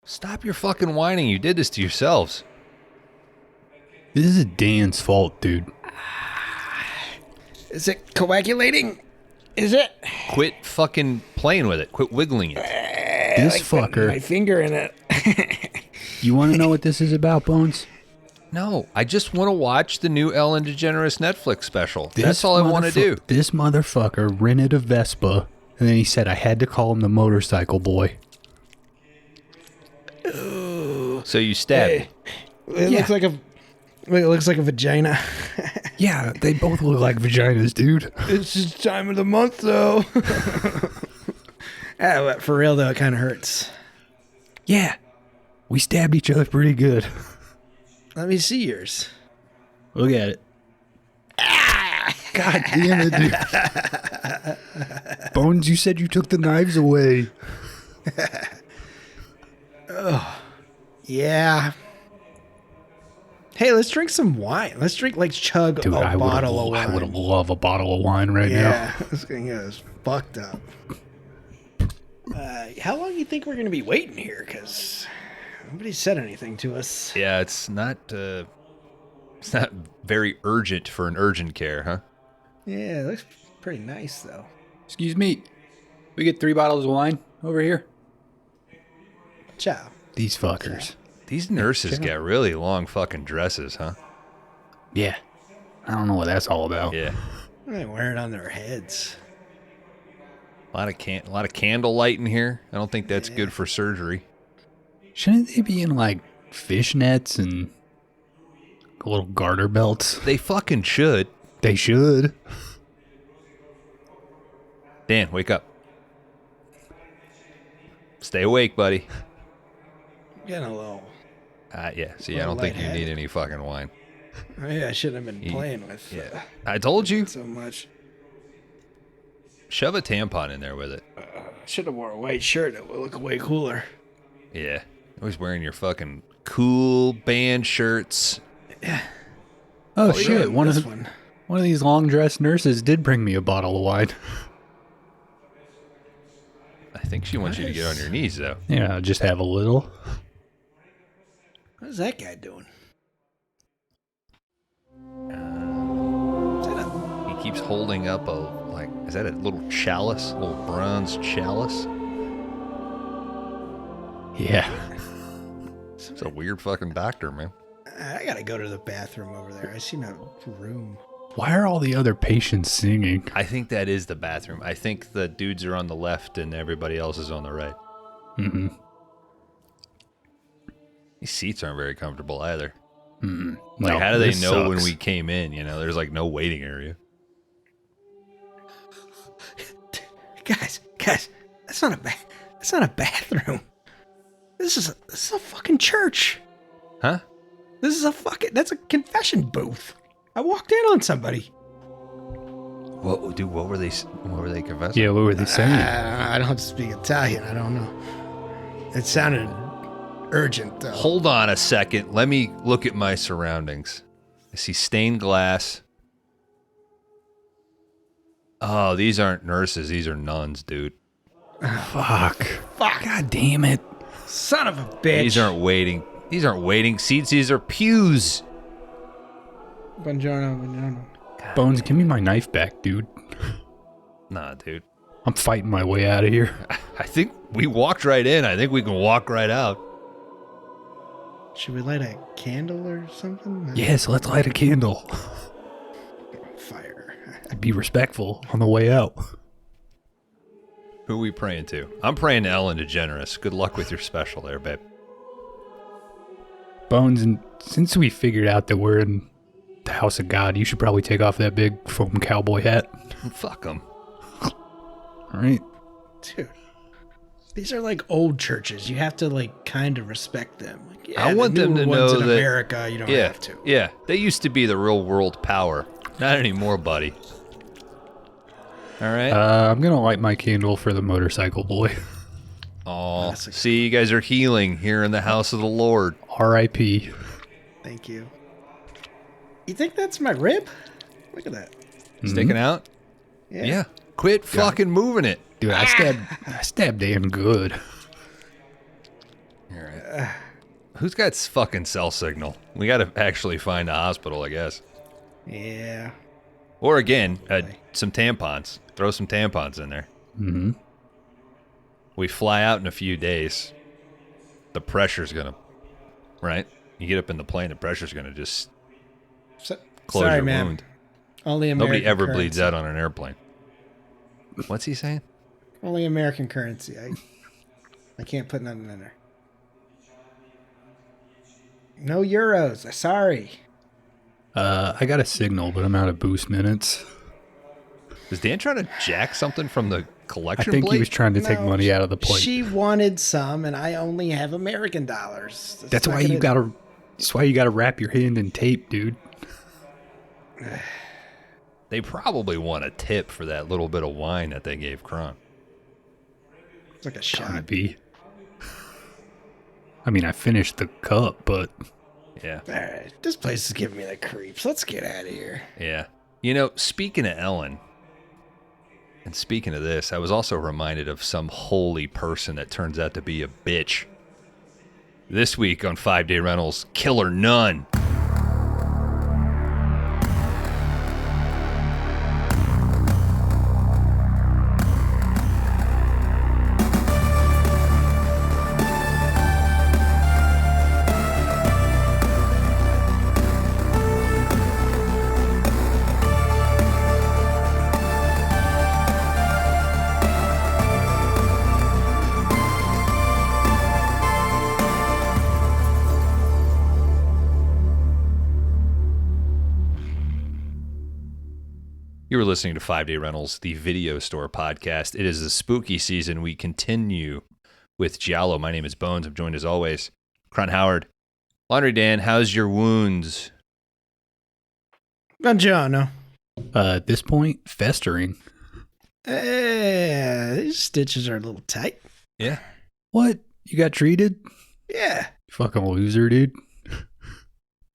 Stop your fucking whining. You did this to yourselves. This is Dan's fault, dude. Is it coagulating? Is it? Quit fucking playing with it. Quit wiggling it. This fucker. My finger in it. You want to know what this is about, Bones? No, I just want to watch the new Ellen DeGeneres Netflix special. That's all I want to do. This motherfucker rented a Vespa, and then he said I had to call him the motorcycle boy. So you stabbed me. It looks like a vagina. Yeah, they both look like vaginas, dude. It's just time of the month, though. But for real, though, it kind of hurts. Yeah, we stabbed each other pretty good. Let me see yours. Look at it. God damn it, dude. Bones, you said you took the knives away. Yeah. Hey, let's drink some wine. Let's chug Dude, a bottle of I wine. would have loved a bottle of wine right now. Yeah, this thing is fucked up. How long do you think we're going to be waiting here? Because nobody said anything to us. Yeah, it's not very urgent for an urgent care, huh? Yeah, it looks pretty nice, though. Excuse me. We get 3 bottles of wine over here. Ciao. These fuckers. These nurses got really long fucking dresses, huh? Yeah. I don't know what that's all about. Yeah. They wear it on their heads. A lot of candlelight in here. I don't think that's good for surgery. Shouldn't they be in like fishnets and little garter belts? They fucking should. They should. Dan, wake up. Stay awake, buddy. Getting a little. Yeah. See, I don't think you need any fucking wine. Maybe I shouldn't have been playing with. Yeah. I told you. So much. Shove a tampon in there with it. Should have wore a white shirt. It would look way cooler. Yeah. Always wearing your fucking cool band shirts. Oh shit! One of one. these long dressed nurses did bring me a bottle of wine. I think she wants you to get on your knees, though. Yeah, just have a little. What is that guy doing? He keeps holding up is that a little chalice? A little bronze chalice? Yeah. It's a weird fucking doctor, man. I gotta go to the bathroom over there. I see no room. Why are all the other patients singing? I think that is the bathroom. I think the dudes are on the left and everybody else is on the right. Mm-hmm. These seats aren't very comfortable either. Mm-mm. Like, No, how do they this know when sucks. we came in? You know, there's like no waiting area. Guys, that's not a bathroom. This is a fucking church. Huh? That's a confession booth. I walked in on somebody. What were they confessing? Yeah, what were they saying? I don't speak Italian. I don't know. It sounded urgent, though. Hold on a second. Let me look at my surroundings. I see stained glass. Oh, these aren't nurses. These are nuns, dude. Fuck. God damn it. Son of a bitch. These aren't waiting seats. These are pews. Buongiorno. Bones, give me my knife back, dude. Nah, dude. I'm fighting my way out of here. I think we walked right in. I think we can walk right out. Should we light a candle or something? Yes, let's light a candle. Fire. Be respectful on the way out. Who are we praying to? I'm praying to Ellen DeGeneres. Good luck with your special there, babe. Bones, and since we figured out that we're in the house of God, you should probably take off that big foam cowboy hat. Fuck them. All right. Dude. These are like old churches. You have to like kind of respect them. Like, yeah, I want the them newer to ones know in that America, you don't have to. Yeah, they used to be the real world power. Not anymore, buddy. All right. I'm going to light my candle for the motorcycle boy. Oh, see, you guys are healing here in the house of the Lord. R.I.P. Thank you. You think that's my rib? Look at that. Sticking out? Yeah. Quit fucking moving it. Dude, I stabbed Dan good. All right. Who's got fucking cell signal? We got to actually find a hospital, I guess. Yeah. Or again, some tampons. Throw some tampons in there. Mm-hmm. We fly out in a few days. The pressure's going to, right? You get up in the plane, the pressure's going to just close Sorry, your ma'am. wound. Only American Nobody ever currency. bleeds out on an airplane. What's he saying? Only American currency. I can't put nothing in there. No euros. Sorry. I got a signal, but I'm out of boost minutes. Is Dan trying to jack something from the I collection think plate? he was trying to take money out of the plate. She wanted some, and I only have American dollars. That's why you gotta. That's why you gotta wrap your hand in tape, dude. They probably want a tip for that little bit of wine that they gave Kron. It's like a Gotta shot. be. I mean, I finished the cup, but Yeah. All right, this place is giving me the creeps. Let's get out of here. Yeah. You know, speaking of Ellen, and speaking of this, I was also reminded of some holy person that turns out to be a bitch. This week on 5-Day Rentals, Killer Nun. You were listening to 5-Day Rentals, the video store podcast. It is the spooky season. We continue with Giallo. My name is Bones. I'm joined as always, Kron Howard. Laundry Dan, how's your wounds? Buongiorno. at this point, festering. These stitches are a little tight. Yeah. What? You got treated? Yeah. You fucking loser, dude.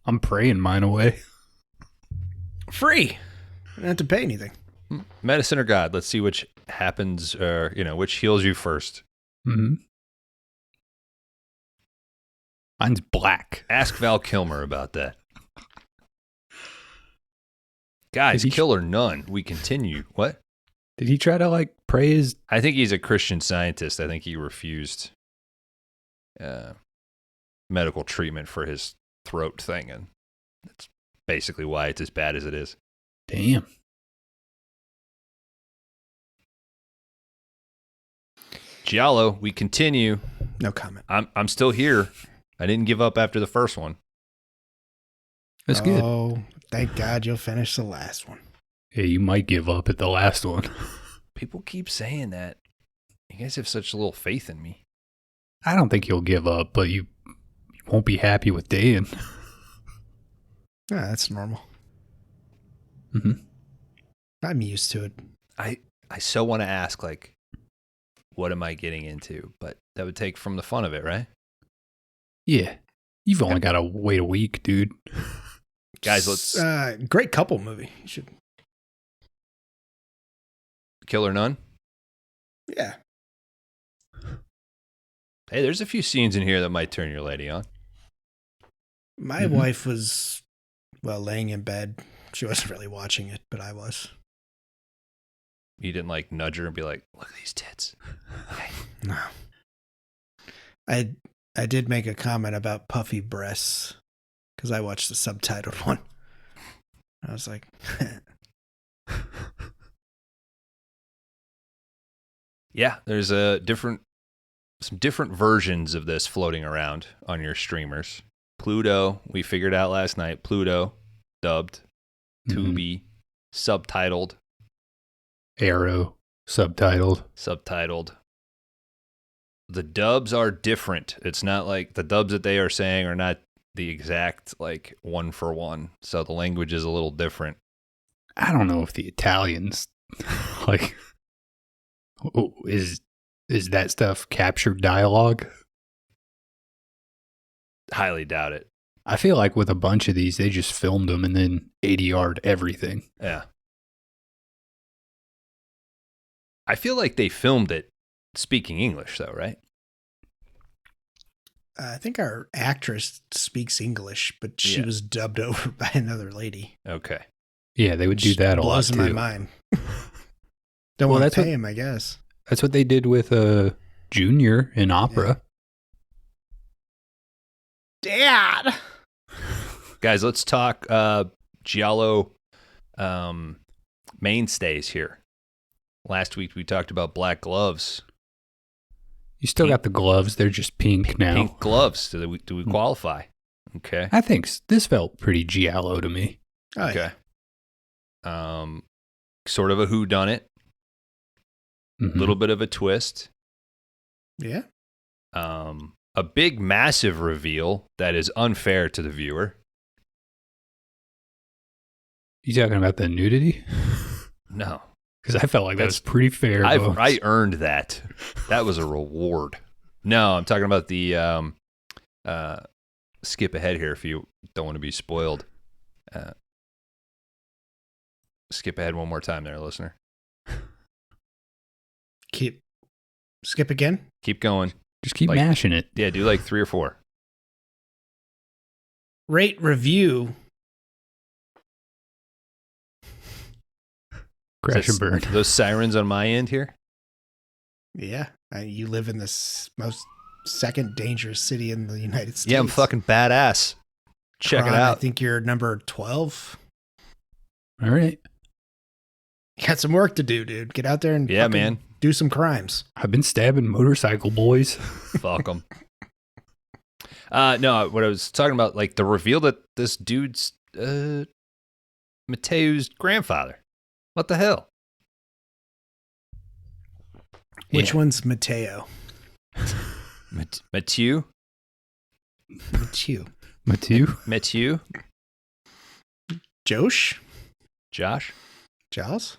I'm praying mine away. Free. I don't have to pay anything. Medicine or God? Let's see which happens, which heals you first. Mm-hmm. Mine's black. Ask Val Kilmer about that. Guys, Did he- Killer Nun. We continue. What? Did he try to pray his? I think he's a Christian Scientist. I think he refused medical treatment for his throat thing, and that's basically why it's as bad as it is. Damn. Giallo, we continue. No comment. I'm still here. I didn't give up after the first one. That's good. Oh, thank God you'll finish the last one. Hey, you might give up at the last one. People keep saying that. You guys have such little faith in me. I don't think you'll give up, but you won't be happy with Dan. Yeah, that's normal. Mm-hmm. I'm used to it. I so want to ask, what am I getting into? But that would take from the fun of it, right? Yeah. You've only got to wait a week, dude. Guys, let's... great couple movie. You should. Killer Nun? Yeah. Hey, there's a few scenes in here that might turn your lady on. My wife was, laying in bed. She wasn't really watching it, but I was. You didn't, nudge her and be like, look at these tits. Okay. No. I did make a comment about puffy breasts because I watched the subtitled one. I was like, Yeah, there's some different versions of this floating around on your streamers. Pluto, we figured out last night. Pluto, dubbed. Tubi, subtitled. Arrow, subtitled. The dubs are different. It's not like the dubs that they are saying are not the exact one for one. So the language is a little different. I don't know if the Italians is that stuff captured dialogue? Highly doubt it. I feel like with a bunch of these, they just filmed them and then ADR'd everything. Yeah. I feel like they filmed it speaking English though, right? I think our actress speaks English, but she was dubbed over by another lady. Okay. Yeah, they would do that a lot blows too. my mind. Don't want to pay him, I guess. That's what they did with Junior in opera. Dad! Guys, let's talk Giallo mainstays here. Last week we talked about black gloves. You still got the gloves. They're just pink now. Pink gloves. Do we qualify? Okay. I think this felt pretty Giallo to me. Oh, okay. Yeah. Sort of a whodunit. Mm-hmm. Little bit of a twist. Yeah. A big, massive reveal that is unfair to the viewer. You talking about the nudity? No. Because I felt like that was pretty fair. I earned that. That was a reward. No, I'm talking about the skip ahead here if you don't want to be spoiled. Skip ahead one more time there, listener. Skip again? Keep going. Just keep mashing it. Yeah, do like 3 or 4. Rate review. Crash and burn. Those sirens on my end here? Yeah. You live in this most second dangerous city in the United States. Yeah, I'm fucking badass. Check Kron, it out. I think you're number 12. All right. You got some work to do, dude. Get out there and man. Do some crimes. I've been stabbing motorcycle boys. Fuck them. No, what I was talking about, like the reveal that this dude's Mateu's grandfather. What the hell? Which one's Mateo? Mateu? Mateo. Mateu? Josh? Josh? Giles?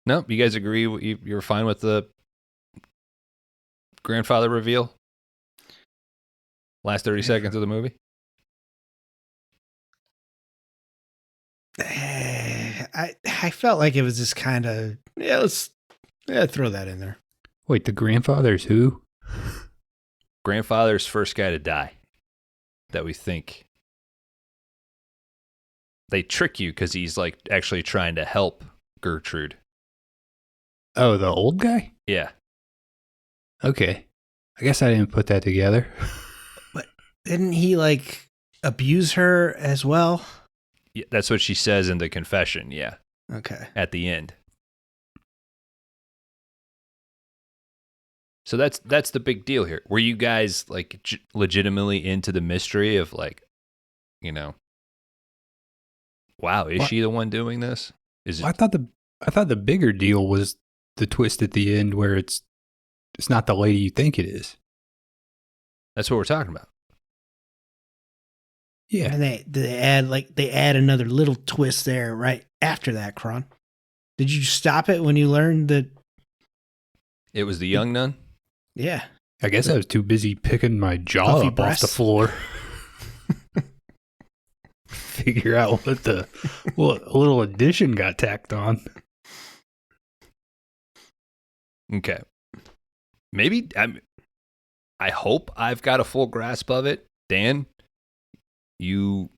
No, you guys agree you're fine with the grandfather reveal? Last 30 seconds of the movie? I felt like it was just kind of, let's throw that in there. Wait, the grandfather's who? Grandfather's first guy to die that we think. They trick you because he's like actually trying to help Gertrude. Oh, the old guy? Yeah. Okay. I guess I didn't put that together. But didn't he like abuse her as well? Yeah, that's what she says in the confession, yeah. Okay. At the end. So that's the big deal here. Were you guys like legitimately into the mystery of like, wow, is she the one doing this? I thought the bigger deal was the twist at the end where it's not the lady you think it is. That's what we're talking about. Yeah. And they add another little twist there right after that, Kron. Did you stop it when you learned that it was the young nun? Yeah. I guess I was too busy picking my jaw up off the floor. Figure out what a little addition got tacked on. Okay. Maybe I hope I've got a full grasp of it. Dan, you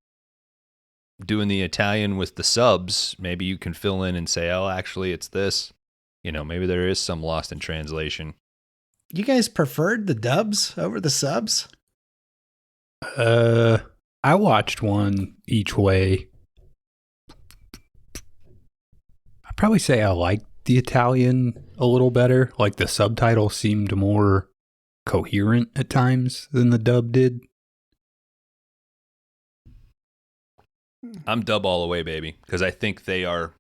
doing the Italian with the subs, maybe you can fill in and say, oh, actually it's this. Maybe there is some lost in translation. You guys preferred the dubs over the subs? I watched one each way. I'd probably say I liked the Italian a little better. Like the subtitle seemed more coherent at times than the dub did. I'm dub all the way, baby, because I think they are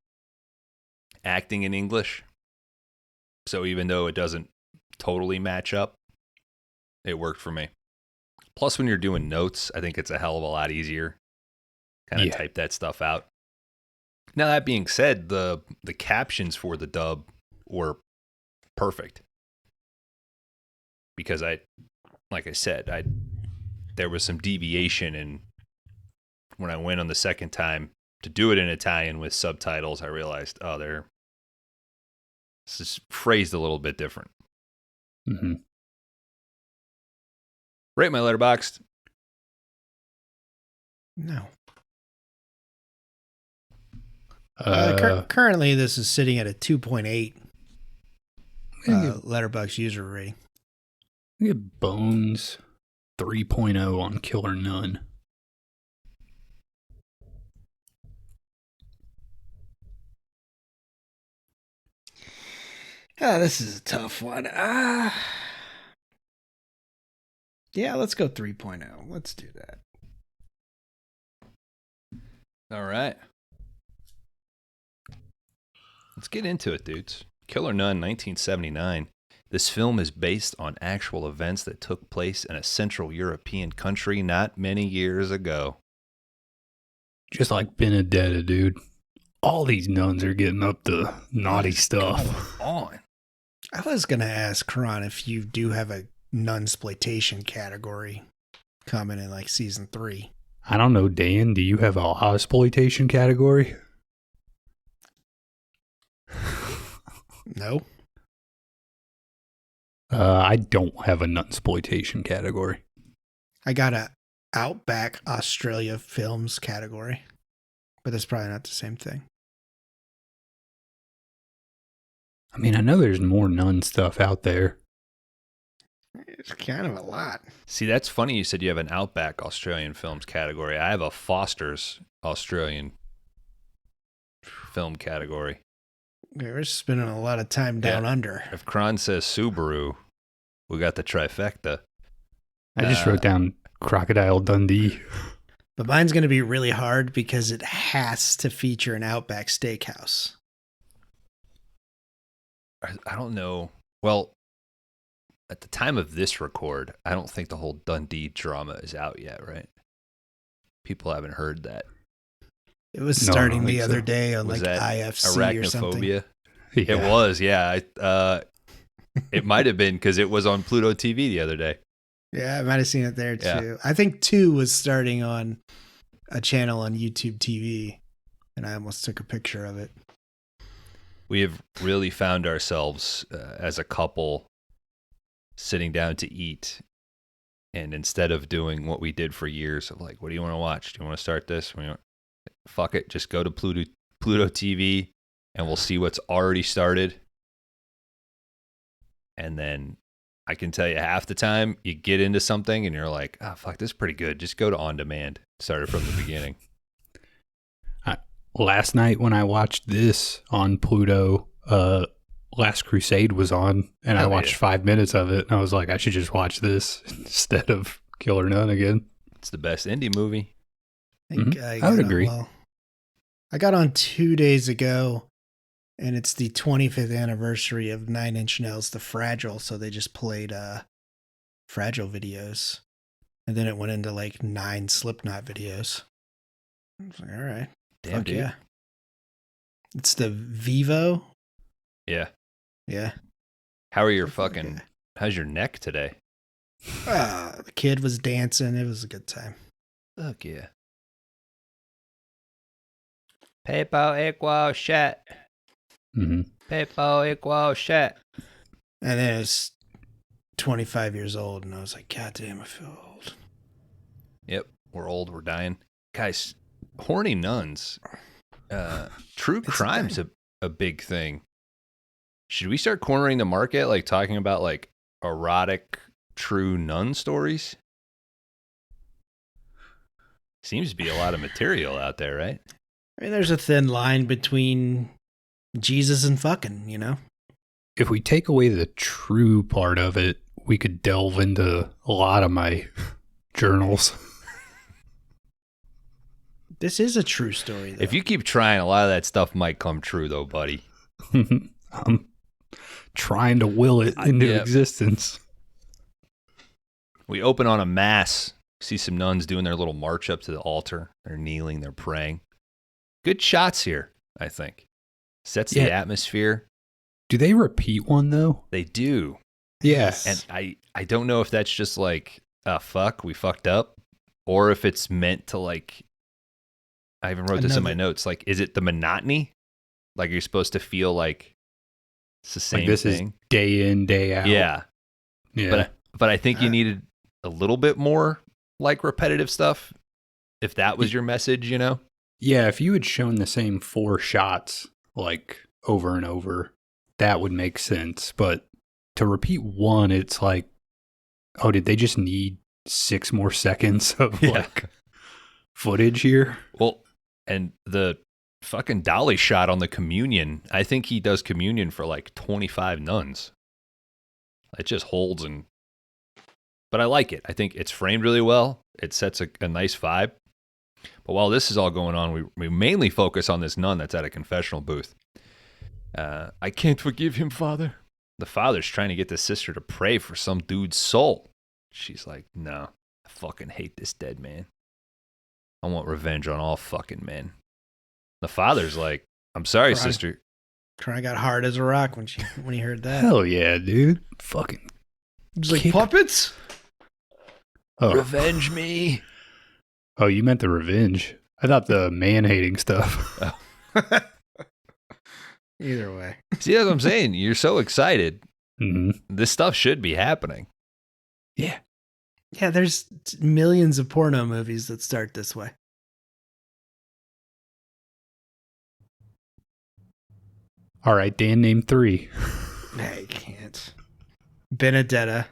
acting in English. So even though it doesn't totally match up, it worked for me. Plus, when you're doing notes, I think it's a hell of a lot easier. Kind of type that stuff out. Now, that being said, the captions for the dub were perfect. Because like I said, there was some deviation, and when I went on the second time to do it in Italian with subtitles, I realized, this is phrased a little bit different. Mm-hmm. Rate my Letterboxd. No. Currently, this is sitting at a 2.8 Letterboxd user rating. I get Bones 3.0 on Killer Nun. This is a tough one. Yeah, let's go 3.0. Let's do that. All right. Let's get into it, dudes. Killer Nun, 1979. This film is based on actual events that took place in a Central European country not many years ago. Just like Benedetta, dude. All these nuns are getting up to naughty stuff. On. I was going to ask Kron if you do have a nunsploitation category coming in like season 3. I don't know, Dan. Do you have a exploitation category? No. I don't have a nunsploitation category. I got a Outback Australia films category, but that's probably not the same thing. I mean, I know there's more nun stuff out there. It's kind of a lot. See, that's funny you said you have an Outback Australian films category. I have a Foster's Australian film category. We're spending a lot of time down under. If Kron says Subaru, we got the trifecta. I just wrote down Crocodile Dundee. But mine's going to be really hard because it has to feature an Outback Steakhouse. I don't know. Well, at the time of this record, I don't think the whole Dundee drama is out yet, right? People haven't heard that. It was starting the other day on like IFC or something. Arachnophobia? Yeah. It was, yeah. It might have been because it was on Pluto TV the other day. Yeah, I might have seen it there too. I think 2 was starting on a channel on YouTube TV, and I almost took a picture of it. We have really found ourselves as a couple sitting down to eat, and instead of doing what we did for years of like, what do you want to watch? Do you want to start this? Fuck it, just go to Pluto TV, and we'll see what's already started. And then I can tell you half the time you get into something and you're like, oh, fuck, this is pretty good. Just go to On Demand. Start it from the beginning. Last night when I watched this on Pluto, Last Crusade was on, and I watched 5 minutes of it, and I was like, I should just watch this instead of Killer Nun again. It's the best indie movie. I would agree. I got on 2 days ago, and it's the 25th anniversary of 9 Inch Nails' The Fragile, so they just played Fragile videos. And then it went into like 9 Slipknot videos. I was like, all right. Damn, dude. Yeah. It's the Vivo. Yeah. Yeah. How are your how's your neck today? The kid was dancing. It was a good time. Fuck yeah. Pepo equal shit. Pepo equal shit. And then it's 25 years old, and I was like, God damn, I feel old. Yep. We're old. We're dying. Guys, horny nuns. True crime's a big thing. Should we start cornering the market, like talking about like erotic true nun stories? Seems to be a lot of material out there, right? I mean, there's a thin line between Jesus and fucking, you know? If we take away the true part of it, we could delve into a lot of my journals. This is a true story, though. If you keep trying, a lot of that stuff might come true, though, buddy. I'm trying to will it into existence. We open on a mass. See some nuns doing their little march up to the altar. They're kneeling. They're praying. Good shots here, I think. Sets the atmosphere. Do they repeat one, though? They do. Yes. And I don't know if that's just like, fuck, we fucked up. Or if it's meant to like, I even wrote this in my notes. Like, is it the monotony? Like you're supposed to feel like it's the same like this thing. Is day in, day out. Yeah. Yeah. But I think you needed a little bit more like repetitive stuff. If that was your message, you know? Yeah, if you had shown the same 4 shots, like, over and over, that would make sense. But to repeat one, it's like, oh, did they just need 6 more seconds of, like, footage here? Well, and the fucking dolly shot on the communion, I think he does communion for, like, 25 nuns. It just holds and... But I like it. I think it's framed really well. It sets a nice vibe. But while this is all going on, we mainly focus on this nun that's at a confessional booth. I can't forgive him, Father. The father's trying to get the sister to pray for some dude's soul. She's like, no, I fucking hate this dead man. I want revenge on all fucking men. The father's like, I'm sorry, sister. Kron got hard as a rock when he heard that. Hell yeah, dude. Fucking. He's like, puppets? Oh. Revenge me. Oh, you meant the revenge. I thought the man-hating stuff. Oh. Either way. See, that's what I'm saying. You're so excited. Mm-hmm. This stuff should be happening. Yeah. Yeah, there's millions of porno movies that start this way. All right, Dan, name 3. I can't. Benedetta.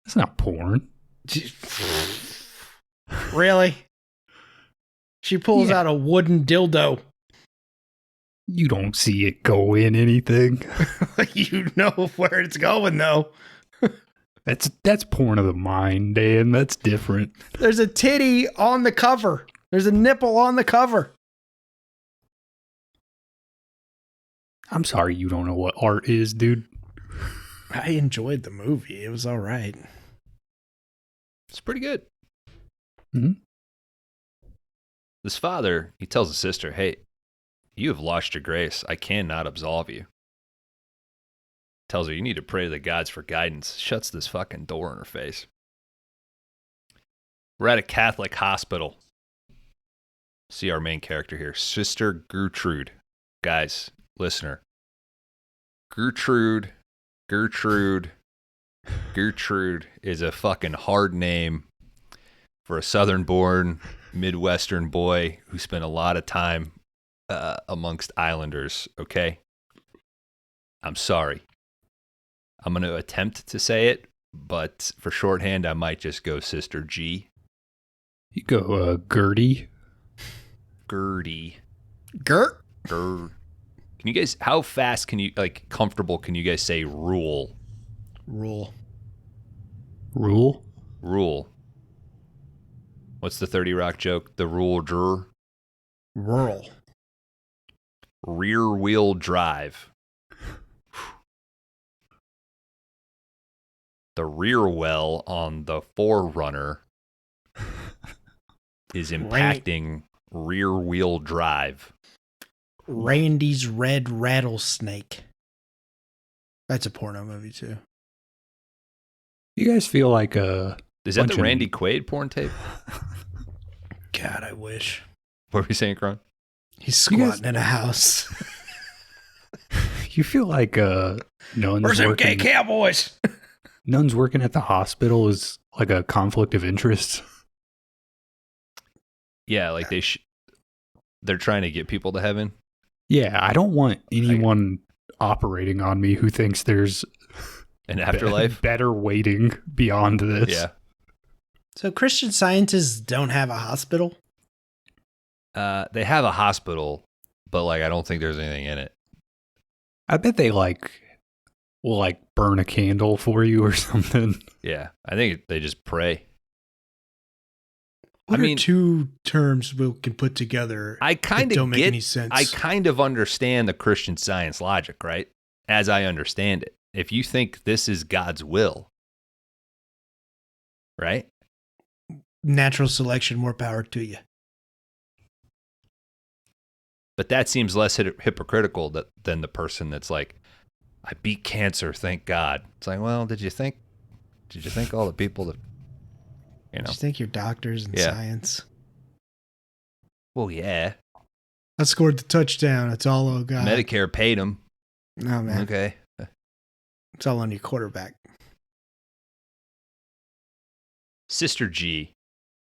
That's not porn. Really? She pulls out a wooden dildo. You don't see it go in anything. You know where it's going, though. That's porn of the mind, Dan. That's different. There's a titty on the cover. There's a nipple on the cover. I'm sorry you don't know what art is, dude. I enjoyed the movie. It was all right. It's pretty good. Mm-hmm. This father, he tells his sister, hey, you have lost your grace. I cannot absolve you. Tells her, you need to pray to the gods for guidance. Shuts this fucking door in her face. We're at a Catholic hospital. See our main character here, Sister Gertrude. Guys, listener. Gertrude is a fucking hard name for a southern-born Midwestern boy who spent a lot of time amongst islanders, okay? I'm sorry. I'm going to attempt to say it, but for shorthand, I might just go Sister G. You go Gertie. Gertie. Gert? Can you guys, how fast can you, like, comfortable can you guys say rule? Rule. What's the 30 Rock joke? The rule juror? Rural. Rear wheel drive. The rear well on the Forerunner is impacting rear wheel drive. Randy's Red Rattlesnake. That's a porno movie too. You guys feel like is that the Randy Quaid porn tape? God, I wish. What were we saying, Kron? He's squatting in a house. You feel like nuns Where's them gay cowboys? Nuns working at the hospital is like a conflict of interest. Yeah, like they're trying to get people to heaven. Yeah, I don't want anyone operating on me who thinks there's an afterlife, better waiting beyond this. Yeah. So Christian Scientists don't have a hospital? They have a hospital, but like I don't think there's anything in it. I bet they will burn a candle for you or something. Yeah, I think they just pray. What are two terms we can put together? I kind of don't make any sense. I kind of understand the Christian Science logic, right? As I understand it, if you think this is God's will, right? Natural selection, more power to you. But that seems less hypocritical than the person that's like, I beat cancer, thank God. It's like, well, did you think all the people that, Did you think you're doctors in science? Well, yeah. I scored the touchdown. It's all God. Medicare paid them. No, man. Okay. It's all on your quarterback. Sister G,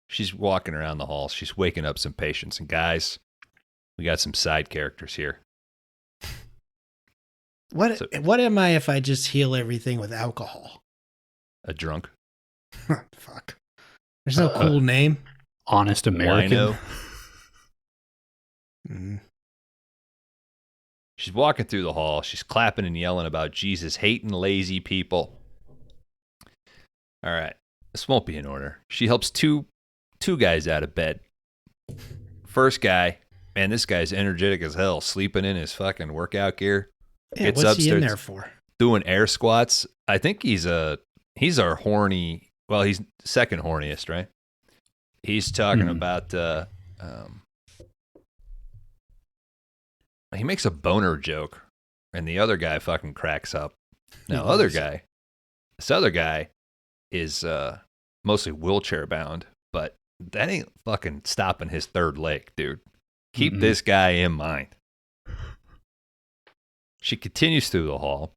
she's walking around the hall. She's waking up some patients. And guys, we got some side characters here. What am I if I just heal everything with alcohol? A drunk. Fuck. There's no cool name. Honest American. Mm. She's walking through the hall. She's clapping and yelling about Jesus hating lazy people. All right. This won't be in order. She helps two guys out of bed. First guy, man, this guy's energetic as hell, sleeping in his fucking workout gear. Yeah, what's he in there for? Doing air squats. I think he's our horny. Well, he's second horniest, right? He's talking about. He makes a boner joke, and the other guy fucking cracks up. Now, this other guy is mostly wheelchair bound, but that ain't fucking stopping his third leg, dude. Keep this guy in mind. She continues through the hall.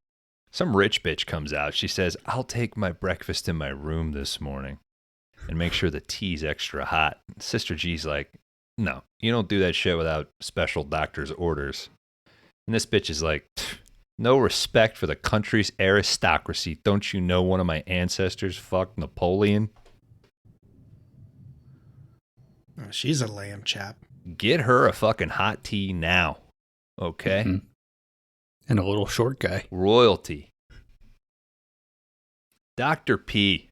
Some rich bitch comes out. She says, I'll take my breakfast in my room this morning and make sure the tea's extra hot. Sister G's like, no, you don't do that shit without special doctor's orders. And this bitch is like, no respect for the country's aristocracy. Don't you know one of my ancestors fucked Napoleon? Oh, she's a lamb chap. Get her a fucking hot tea now. Okay? Mm-hmm. And a little short guy. Royalty. Dr. P,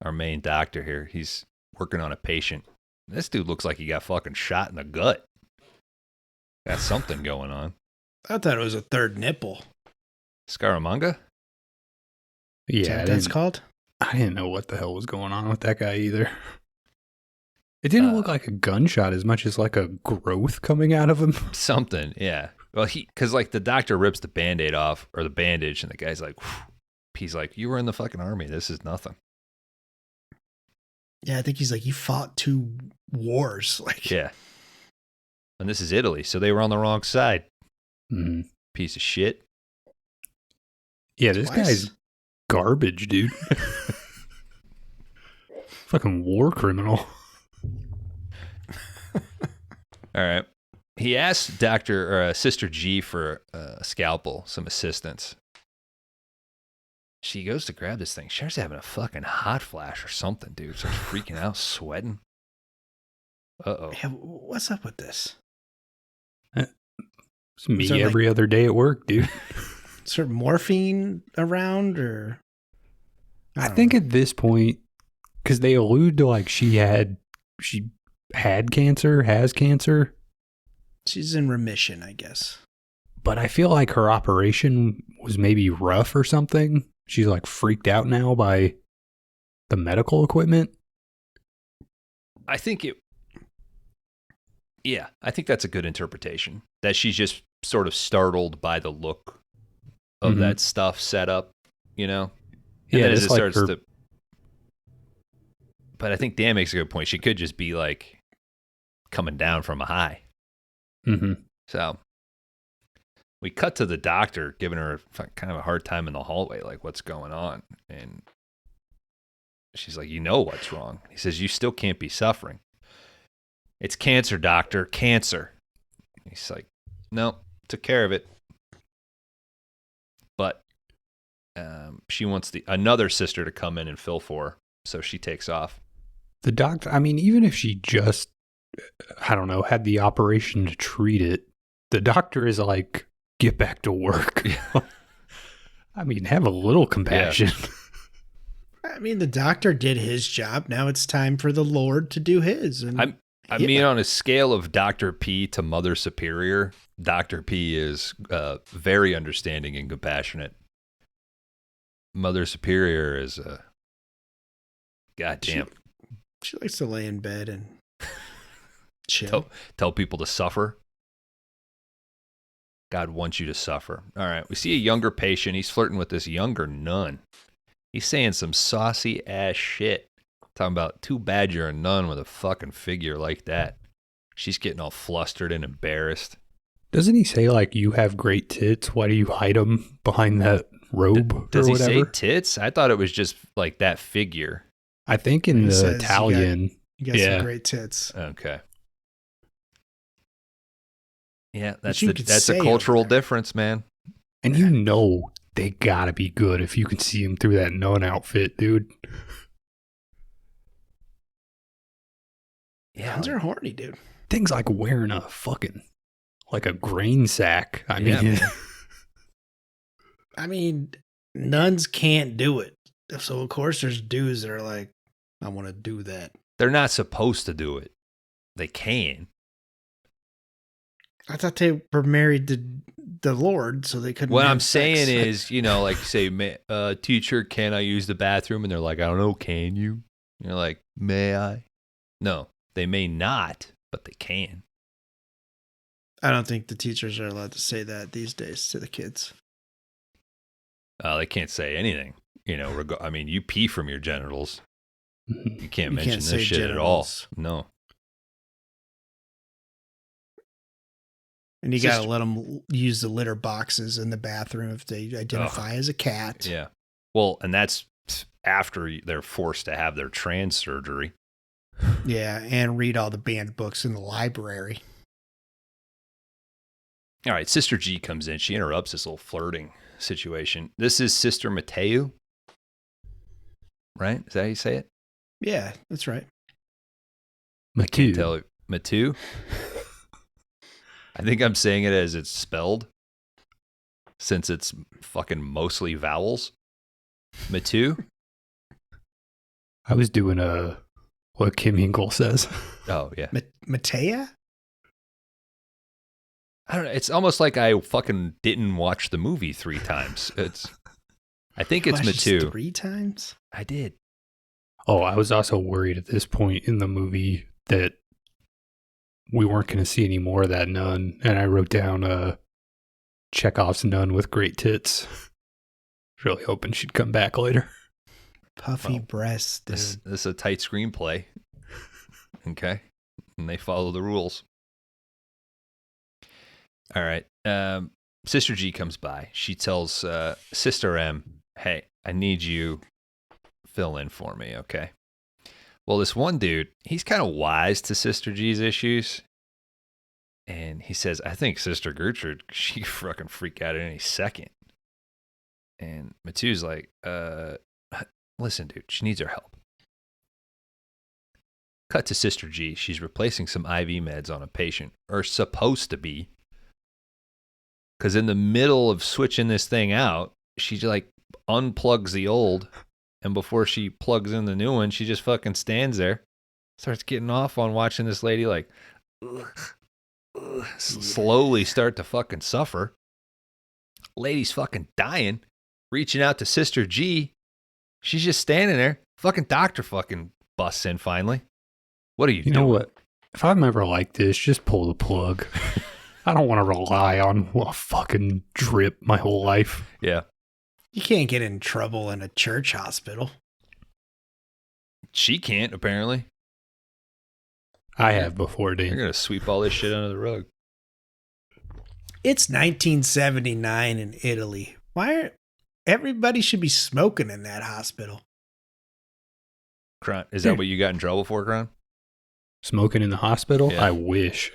our main doctor here, he's working on a patient. This dude looks like he got fucking shot in the gut. Got something going on. I thought it was a third nipple. Scaramanga? Yeah, Is that what that's called? I didn't know what the hell was going on with that guy either. It didn't look like a gunshot as much as like a growth coming out of him. Something, yeah. Well, because like the doctor rips the Band-Aid off, or the bandage, and the guy's like, whew. He's like, you were in the fucking army. This is nothing. Yeah, I think he's like, you fought 2 wars. Like, yeah. And this is Italy, so they were on the wrong side. Mm. Piece of shit. Yeah, this guy's garbage, dude. Fucking war criminal. All right. He asked Sister G for a scalpel, some assistance. She goes to grab this thing. She's having a fucking hot flash or something, dude. Starts freaking out, sweating. Uh-oh. Yeah, what's up with this? It's me every other day at work, dude. Is there morphine around, or? I think at this point, because they allude to like she had cancer, has cancer. She's in remission, I guess. But I feel like her operation was maybe rough or something. She's like freaked out now by the medical equipment. I think I think that's a good interpretation. That she's just sort of startled by the look of that stuff set up, you know? And then as it starts to... But I think Dan makes a good point. She could just be like coming down from a high. Mm-hmm. So we cut to the doctor giving her kind of a hard time in the hallway, like, what's going on? And she's like, you know what's wrong. He says, you still can't be suffering. It's cancer, doctor, cancer. He's like, no, took care of it. But she wants another sister to come in and fill for her, so she takes off. The doctor, I mean, even if she just, I don't know, had the operation to treat it, the doctor is like, get back to work. I mean, have a little compassion. Yeah. I mean, the doctor did his job. Now it's time for the Lord to do his. And I mean, on a scale of Dr. P to Mother Superior, Dr. P is very understanding and compassionate. Mother Superior is goddamn. She likes to lay in bed and chill. Tell people to suffer. God wants you to suffer. All right. We see a younger patient. He's flirting with this younger nun. He's saying some saucy ass shit. Talking about, too bad you're a nun with a fucking figure like that. She's getting all flustered and embarrassed. Doesn't he say, like, you have great tits? Why do you hide them behind that robe Does or he whatever? say tits? I thought it was just, like, that figure. I think in the Italian, you got some great tits. Okay. Yeah, that's a cultural difference, man. And you know they gotta be good if you can see them through that nun outfit, dude. Yeah, nuns are horny, dude. Things like wearing a fucking like a grain sack. I mean, nuns can't do it. So of course there's dudes that are like, I want to do that. They're not supposed to do it. They can. I thought they were married to the Lord, so they couldn't. What I'm saying is, like you say, teacher, can I use the bathroom? And they're like, I don't know, can you? And you're like, may I? No, they may not, but they can. I don't think the teachers are allowed to say that these days to the kids. They can't say anything. You pee from your genitals. You can't mention this shit genitals. At all. No. And you got to let them use the litter boxes in the bathroom if they identify as a cat. Yeah. Well, and that's after they're forced to have their trans surgery. Yeah, and read all the banned books in the library. All right, Sister G comes in. She interrupts this little flirting situation. This is Sister Mateu, right? Is that how you say it? Yeah, that's right. I can't tell. Mateu? I think I'm saying it as it's spelled, since it's fucking mostly vowels. Mateu? I was doing what Kim Hinkle says. Oh, yeah. Matea? I don't know. It's almost like I fucking didn't watch the movie 3 times. I think it's Mateu. 3 times? I did. Oh, I was also worried at this point in the movie that we weren't going to see any more of that nun, and I wrote down Chekhov's nun with great tits. Really hoping she'd come back later. Puffy breasts. This is a tight screenplay. Okay. And they follow the rules. All right. Sister G comes by. She tells Sister M, hey, I need you fill in for me, okay? Well, this one dude, he's kind of wise to Sister G's issues. And he says, I think Sister Gertrude, she fucking freak out at any second. And Mateu's like, listen, dude, she needs our help. Cut to Sister G. She's replacing some IV meds on a patient, or supposed to be. Because in the middle of switching this thing out, she like unplugs the old. And before she plugs in the new one, she just fucking stands there. Starts getting off on watching this lady like slowly start to fucking suffer. Lady's fucking dying. Reaching out to Sister G. She's just standing there. Fucking doctor fucking busts in finally. What are you doing? You know what? If I'm ever like this, just pull the plug. I don't want to rely on a fucking drip my whole life. Yeah. You can't get in trouble in a church hospital. She can't, apparently. I have before, Dan. You're going to sweep all this shit under the rug. It's 1979 in Italy. Everybody should be smoking in that hospital. Kron, is that what you got in trouble for, Kron? Smoking in the hospital? Yeah. I wish.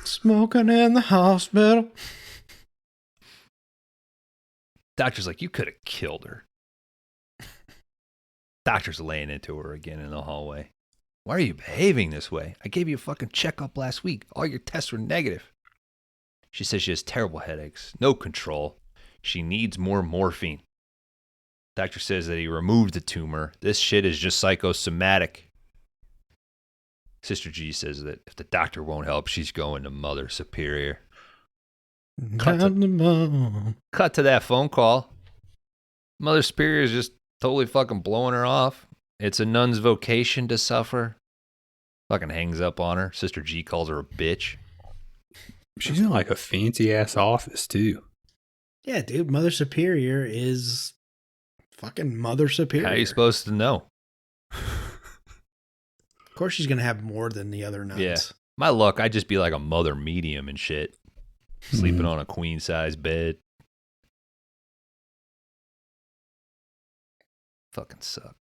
Smoking in the hospital. Doctor's like, you could have killed her. Doctor's laying into her again in the hallway. Why are you behaving this way? I gave you a fucking checkup last week. All your tests were negative. She says she has terrible headaches, no control. She needs more morphine. Doctor says that he removed the tumor. This shit is just psychosomatic. Sister G says that if the doctor won't help, she's going to Mother Superior. Cut to that phone call. Mother Superior is just totally fucking blowing her off. It's a nun's vocation to suffer. Fucking hangs up on her. Sister G calls her a bitch. She's in like a fancy ass office too. Yeah, dude. Mother Superior is fucking Mother Superior. How are you supposed to know? Of course she's going to have more than the other nuns. Yeah. My luck, I'd just be like a mother medium and shit. Sleeping on a queen-size bed. Fucking suck.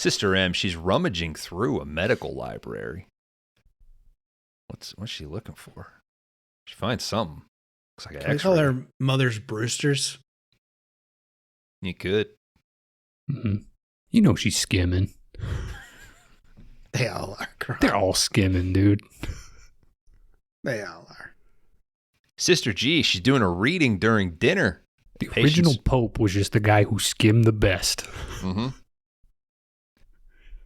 Sister M, she's rummaging through a medical library. What's she looking for? She finds something. Looks like an Can we call her Mother's Brewsters? You could. Mm-hmm. You know she's skimming. They all are. Kron. They're all skimming, dude. They all are. Sister G, she's doing a reading during dinner. The original Pope was just the guy who skimmed the best. Mm-hmm.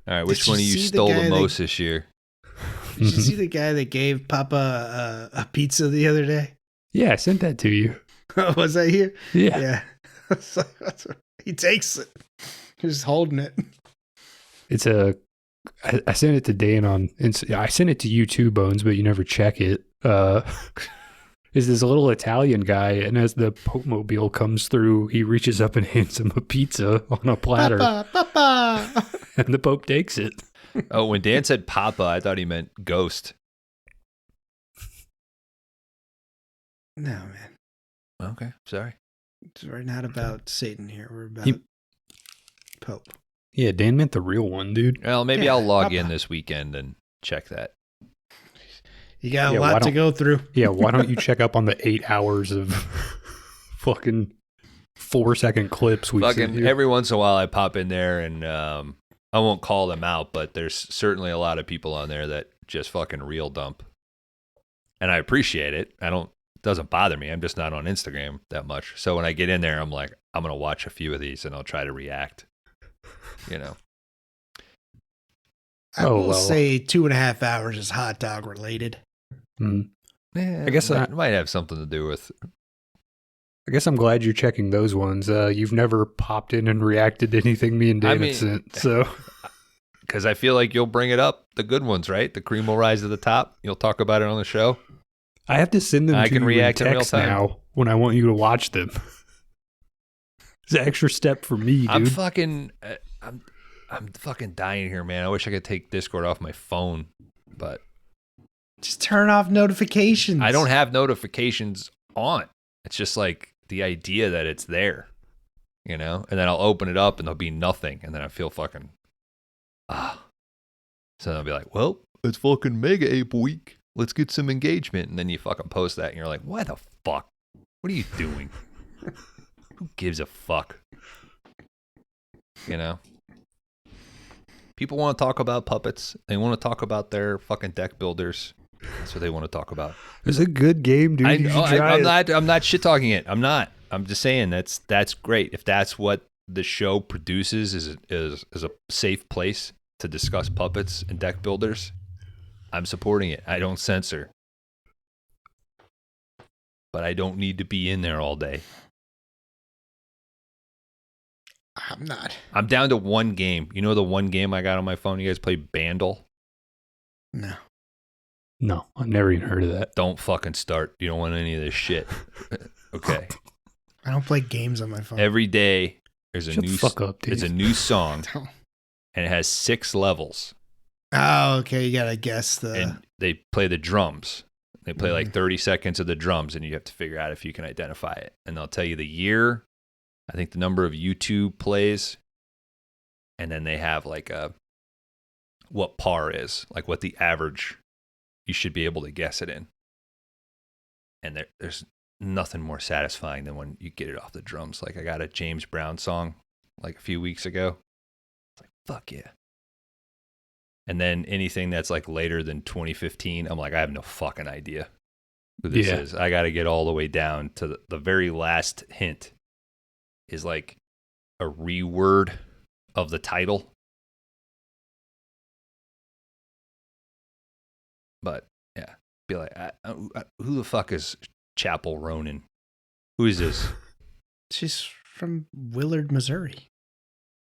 All right, which one of you stole the most this year? Did you see the guy that gave Papa a pizza the other day? Yeah, I sent that to you. Was that you? Yeah. He takes it. He's just holding it. It's I sent it to Dan I sent it to you too, Bones, but you never check it. Is this little Italian guy, and as the Pope Mobile comes through, he reaches up and hands him a pizza on a platter. Papa. And the Pope takes it. Oh, when Dan said Papa, I thought he meant ghost. No, man. Okay, sorry. We're not about Satan here. We're about Pope. Yeah, Dan meant the real one, dude. Well, maybe I'll log in this weekend and check that. You got a lot to go through. Yeah, why don't you check up on the 8 hours of fucking 4-second clips we sent you? Every once in a while I pop in there and I won't call them out, but there's certainly a lot of people on there that just fucking real dump. And I appreciate it. It doesn't bother me. I'm just not on Instagram that much. So when I get in there, I'm like, I'm going to watch a few of these and I'll try to react. You know. I will say 2.5 hours is hot dog related. Yeah, I guess it might have something to do with. I guess I'm glad you're checking those ones. You've never popped in and reacted to anything me and Dan have sent, so. Because I feel like you'll bring it up, the good ones, right? The cream will rise to the top. You'll talk about it on the show. I have to send them to you in text now when I want you to watch them. It's an extra step for me, dude. I'm fucking dying here, man. I wish I could take Discord off my phone, but just turn off notifications. I don't have notifications on. It's just like the idea that it's there, you know? And then I'll open it up and there'll be nothing. And then I feel fucking, So I'll be like, well, it's fucking Mega Ape week. Let's get some engagement. And then you fucking post that and you're like, what the fuck? What are you doing? Who gives a fuck? You know? People want to talk about puppets. They want to talk about their fucking deck builders. That's what they want to talk about. It's a good game, dude. I'm not shit talking it. I'm not. I'm just saying that's great. If that's what the show produces is a safe place to discuss puppets and deck builders, I'm supporting it. I don't censor. But I don't need to be in there all day. I'm not. I'm down to one game. You know the one game I got on my phone? You guys play Bandle? No, I've never even heard of that. Don't fucking start. You don't want any of this shit. Okay. I don't play games on my phone. Every day there's a new song, and it has 6 levels. Oh, okay. You gotta guess And they play the drums. They play like 30 seconds of the drums, and you have to figure out if you can identify it. And they'll tell you the year, I think the number of YouTube plays, and then they have like what par is, like what the average you should be able to guess it in. And there's nothing more satisfying than when you get it off the drums. Like I got a James Brown song like a few weeks ago. It's like, fuck yeah. And then anything that's like later than 2015, I'm like, I have no fucking idea who this is. I got to get all the way down to the very last hint is like a reword of the title. But yeah, be like, who the fuck is Chapel Ronan? Who is this? She's from Willard, Missouri.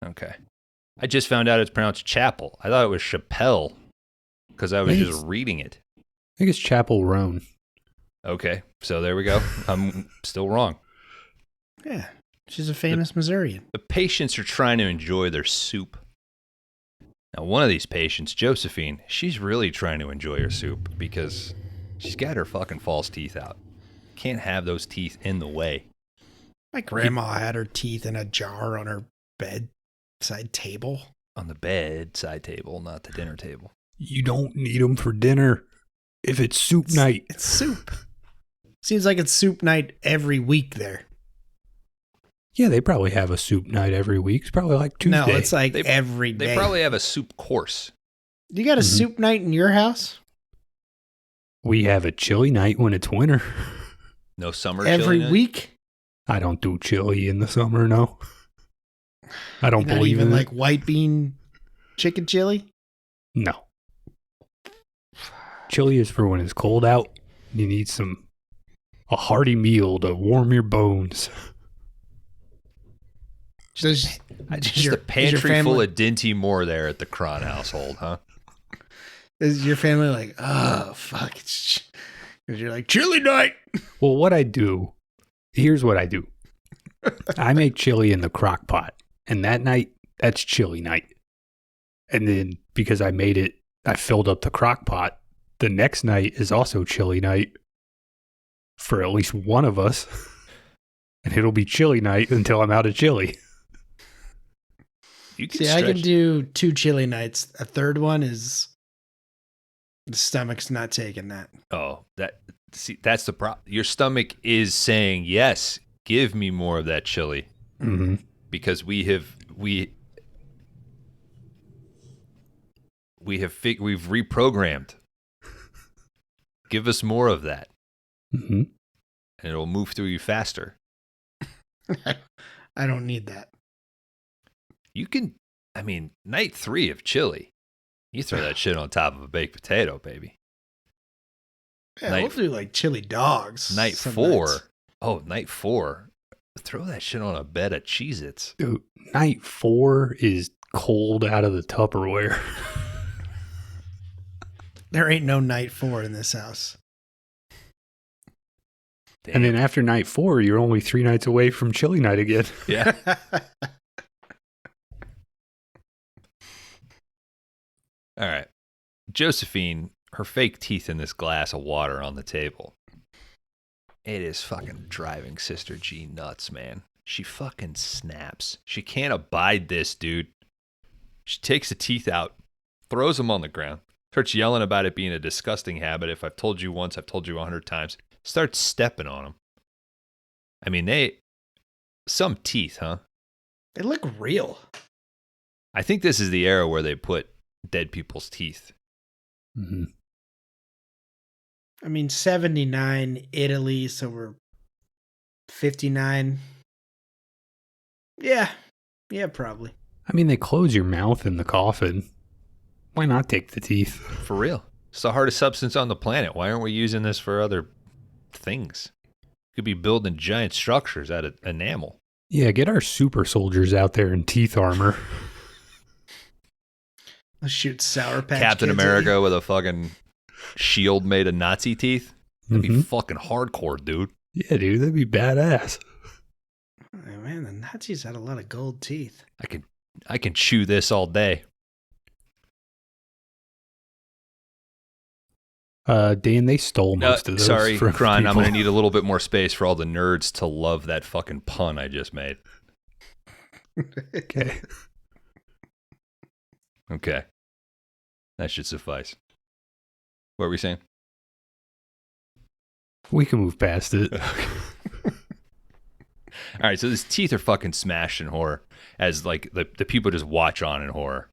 Okay. I just found out it's pronounced Chapel. I thought it was Chappelle because I was just reading it. I think it's Chapel Roan. Okay, so there we go. I'm still wrong. Yeah, she's a famous Missourian. The patients are trying to enjoy their soup. Now, one of these patients, Josephine, she's really trying to enjoy her soup because she's got her fucking false teeth out. Can't have those teeth in the way. My grandma had her teeth in a jar on her bedside table. On the bedside table, not the dinner table. You don't need them for dinner if it's soup night. It's soup. Seems like it's soup night every week there. Yeah, they probably have a soup night every week. It's probably like Tuesday. No, it's like every day. They probably have a soup course. You got a soup night in your house? We have a chili night when it's winter. No summer every chili night? week? I don't do chili in the summer, no. I don't Not believe even in like it. white bean chicken chili? No. Chili is for when it's cold out. You need a hearty meal to warm your bones. Just a pantry full of Dinty Moore there at the Kron household, huh? Is your family like, oh, fuck. Because you're like, chili night. Well, what I do, here's what I do. I make chili in the crock pot. And that night, that's chili night. And then because I made it, I filled up the crock pot. The next night is also chili night for at least one of us. And it'll be chili night until I'm out of chili. You can See, I can do 2 chili nights. A third one is the stomach's not taking that. Oh, that's the problem. Your stomach is saying, yes, give me more of that chili. Mm-hmm. Because we've reprogrammed. Give us more of that. Mm-hmm. And it'll move through you faster. I don't need that. You can, night 3 of chili. You throw that shit on top of a baked potato, baby. Yeah, we'll do like chili dogs. Night 4. Nights. Oh, night 4. Throw that shit on a bed of Cheez-Its. Dude, night 4 is cold out of the Tupperware. There ain't no night 4 in this house. Damn. And then after night 4, you're only 3 nights away from chili night again. Yeah. All right. Josephine, her fake teeth in this glass of water on the table. It is fucking driving Sister G nuts, man. She fucking snaps. She can't abide this, dude. She takes the teeth out, throws them on the ground, starts yelling about it being a disgusting habit. If I've told you once, I've told you 100 times. Starts stepping on them. Some teeth, huh? They look real. I think this is the era where they put dead people's teeth. Mm-hmm. 79 Italy, so we're 59. Yeah, probably. They close your mouth in the coffin. Why not take the teeth? For real. It's the hardest substance on the planet. Why aren't we using this for other things? Could be building giant structures out of enamel. Yeah, get our super soldiers out there in teeth armor. Let's shoot Sour Patch Captain Kids America with a fucking shield made of Nazi teeth. That'd be fucking hardcore, dude. Yeah, dude, that'd be badass. Oh, man, the Nazis had a lot of gold teeth. I can chew this all day. Dan, they stole most of those. Sorry, from Kron, people. I'm going to need a little bit more space for all the nerds to love that fucking pun I just made. Okay. Okay. That should suffice. What were we saying? We can move past it. All right, so his teeth are fucking smashed in horror as like the people just watch on in horror.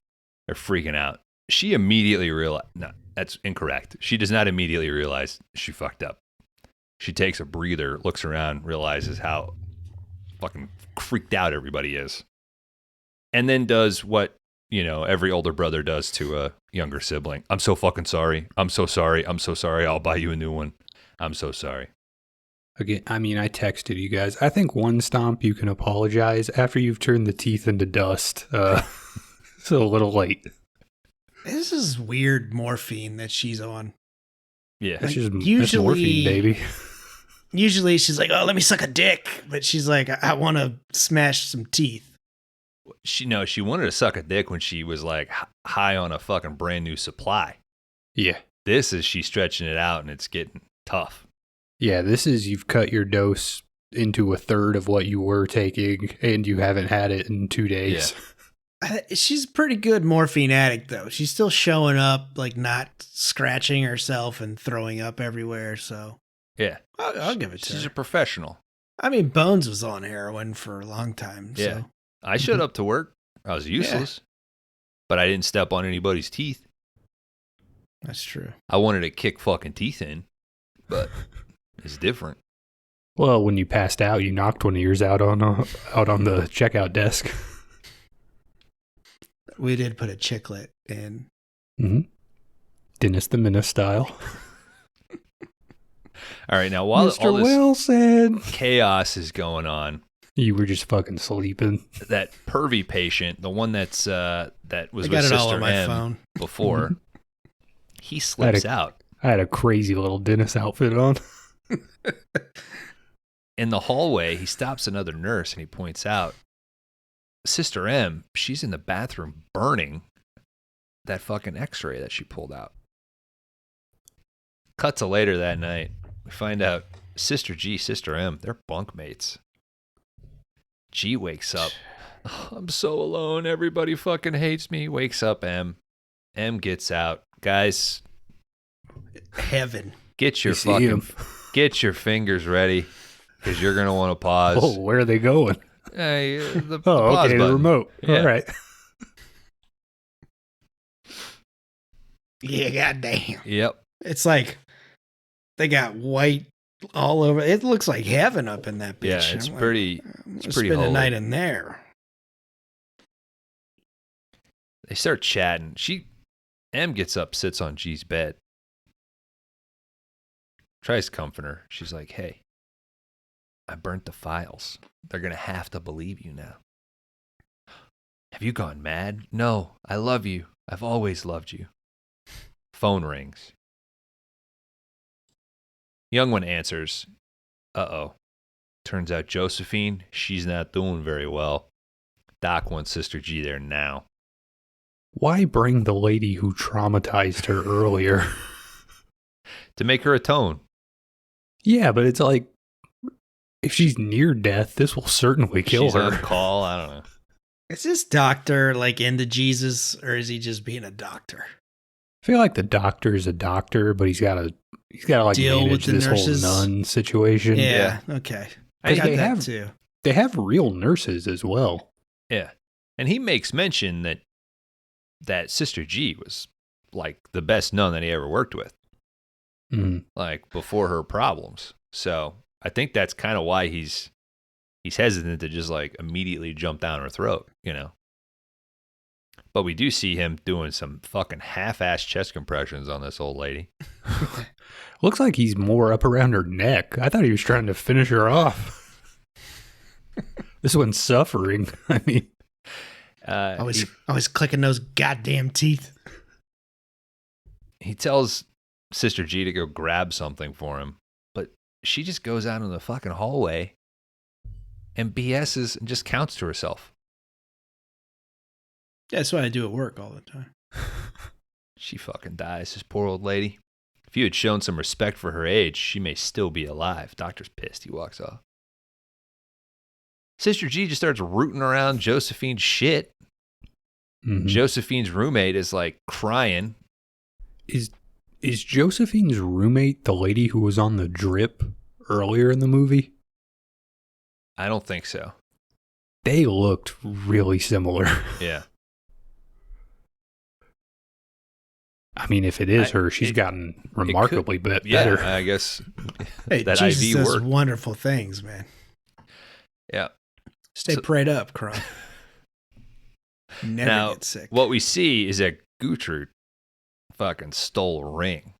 They're freaking out. She immediately realized, no, that's incorrect. She does not immediately realize she fucked up. She takes a breather, looks around, realizes how fucking freaked out everybody is. And then does what, every older brother does to a younger sibling. I'm so fucking sorry. I'm so sorry. I'm so sorry. I'll buy you a new one. I'm so sorry. Again, I texted you guys. I think one stomp you can apologize. After you've turned the teeth into dust, it's a little late. This is weird morphine that she's on. Yeah. That's just usually, that's morphine, baby. Usually she's like, oh, let me suck a dick. But she's like, I want to smash some teeth. She wanted to suck a dick when she was like high on a fucking brand new supply. Yeah. This is she stretching it out and it's getting tough. Yeah, this is you've cut your dose into a third of what you were taking and you haven't had it in 2 days. She's a pretty good morphine addict, though. She's still showing up, like not scratching herself and throwing up everywhere. So yeah, I'll give it to her. She's a professional. I mean, Bones was on heroin for a long time. Yeah, so. I showed up to work. I was useless, but I didn't step on anybody's teeth. That's true. I wanted to kick fucking teeth in, but it's different. Well, when you passed out, you knocked one of yours out on the checkout desk. We did put a chiclet in. Mm-hmm. Dennis the Menace style. All right, now while Mr. all this Wilson chaos is going on, you were just fucking sleeping. That pervy patient, the one that was I got with it all Sister on my M phone. before, he slips out. I had a crazy little Dennis outfit on. In the hallway, he stops another nurse and he points out, Sister M, she's in the bathroom burning that fucking x-ray that she pulled out. Cut to later that night. We find out Sister G, Sister M, they're bunkmates. G wakes up. Oh, I'm so alone. Everybody fucking hates me. Wakes up M. M gets out. Guys. Heaven. Get your fingers ready because you're going to want to pause. Oh, where are they going? The pause okay, button. the remote. Yeah. All right. Yeah, goddamn. Yep. It's like they got white all over. It looks like heaven up in that bitch. Yeah, it's pretty. It's pretty. Spend holy. a night in there. They start chatting. M gets up, sits on G's bed, tries to comfort her. She's like, "Hey, I burnt the files. They're gonna have to believe you now. Have you gone mad? No, I love you. I've always loved you." Phone rings. Young one answers. Uh-oh. Turns out Josephine, she's not doing very well. Doc wants Sister G there now. Why bring the lady who traumatized her earlier? To make her atone. Yeah, but it's like, if she's near death, this will certainly kill her. On call, I don't know. Is this doctor like into Jesus, or is he just being a doctor? I feel like the doctor is a doctor, but he's got to like deal manage with the this nurses? whole nun situation. Yeah. Okay. I got they that have too. They have real nurses as well. Yeah. And he makes mention that Sister G was like the best nun that he ever worked with. Mm. Like before her problems. So I think that's kind of why he's hesitant to just like immediately jump down her throat, you know. But we do see him doing some fucking half-ass chest compressions on this old lady. Looks like he's more up around her neck. I thought he was trying to finish her off. This one's suffering. I mean, I was clicking those goddamn teeth. He tells Sister G to go grab something for him, but she just goes out in the fucking hallway and BS's and just counts to herself. Yeah, that's what I do at work all the time. She fucking dies, this poor old lady. If you had shown some respect for her age, she may still be alive. Doctor's pissed. He walks off. Sister G just starts rooting around Josephine's shit. mm-hmm. Josephine's roommate is like crying. Is Josephine's roommate the lady who was on the drip earlier in the movie? I don't think so. They looked really similar. Yeah. I mean, if it is her, she's gotten remarkably better. Yeah, I guess hey, that Jesus IV does worked. wonderful things, man. Yeah. Stay prayed up, Kron. Never get sick. What we see is that Gertrude fucking stole a ring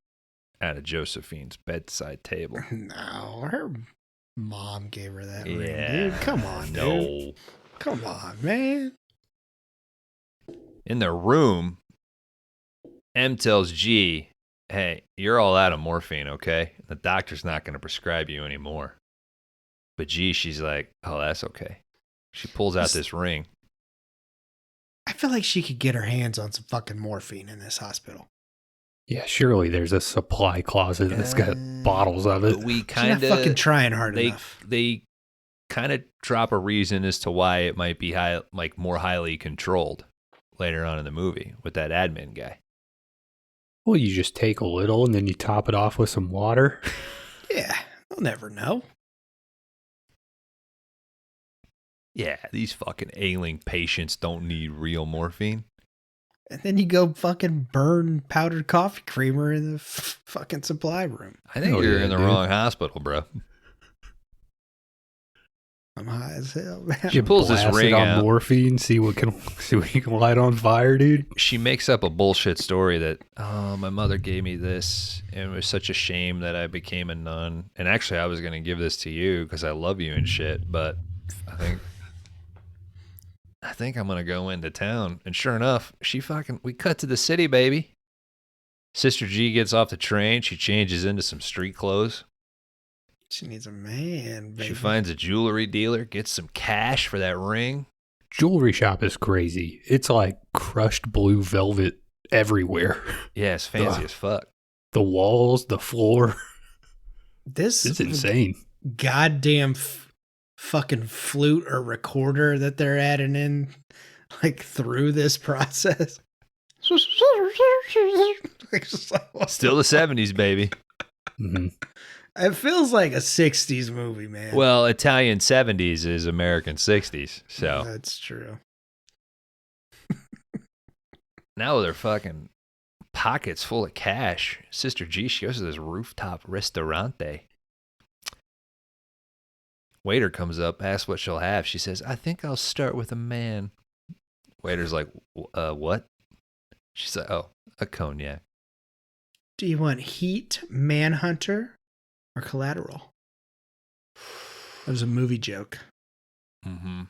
out of Josephine's bedside table. No, her mom gave her that ring, Yeah. dude. Come on, dude. No. Come on, man. In their room, M tells G, hey, you're all out of morphine, okay? The doctor's not going to prescribe you anymore. But G, she's like, oh, that's okay. She pulls out this ring. I feel like she could get her hands on some fucking morphine in this hospital. Yeah, surely there's a supply closet that's got bottles of it. We She's kind not fucking trying hard they, enough. They kind of drop a reason as to why it might be more highly controlled. later on in the movie with that admin guy. Well, you just take a little and then you top it off with some water. Yeah, they'll never know. Yeah, these fucking ailing patients don't need real morphine. And then you go fucking burn powdered coffee creamer in the fucking supply room. I think you're in the wrong hospital, bro. I'm high as hell, man. She pulls this ring out. Morphine, see what you can light on fire, dude. She makes up a bullshit story that, oh, my mother gave me this, and it was such a shame that I became a nun. And actually, I was going to give this to you because I love you and shit, but I think I'm going to go into town. And sure enough, we cut to the city, baby. Sister G gets off the train. She changes into some street clothes. She needs a man, baby. She finds a jewelry dealer, gets some cash for that ring. Jewelry shop is crazy. It's like crushed blue velvet everywhere. Yeah, it's fancy as fuck. The walls, the floor. This is insane. Goddamn fucking flute or recorder that they're adding in, like, through this process. Still the 70s, baby. Mm-hmm. It feels like a 60s movie, man. Well, Italian 70s is American 60s, so. That's true. Now they're fucking pockets full of cash. Sister G, she goes to this rooftop restaurante. Waiter comes up, asks what she'll have. She says, I think I'll start with a man. Waiter's like, what? She's like, oh, a cognac. Do you want Heat, Manhunter, or Collateral? That was a movie joke. Mm-hmm.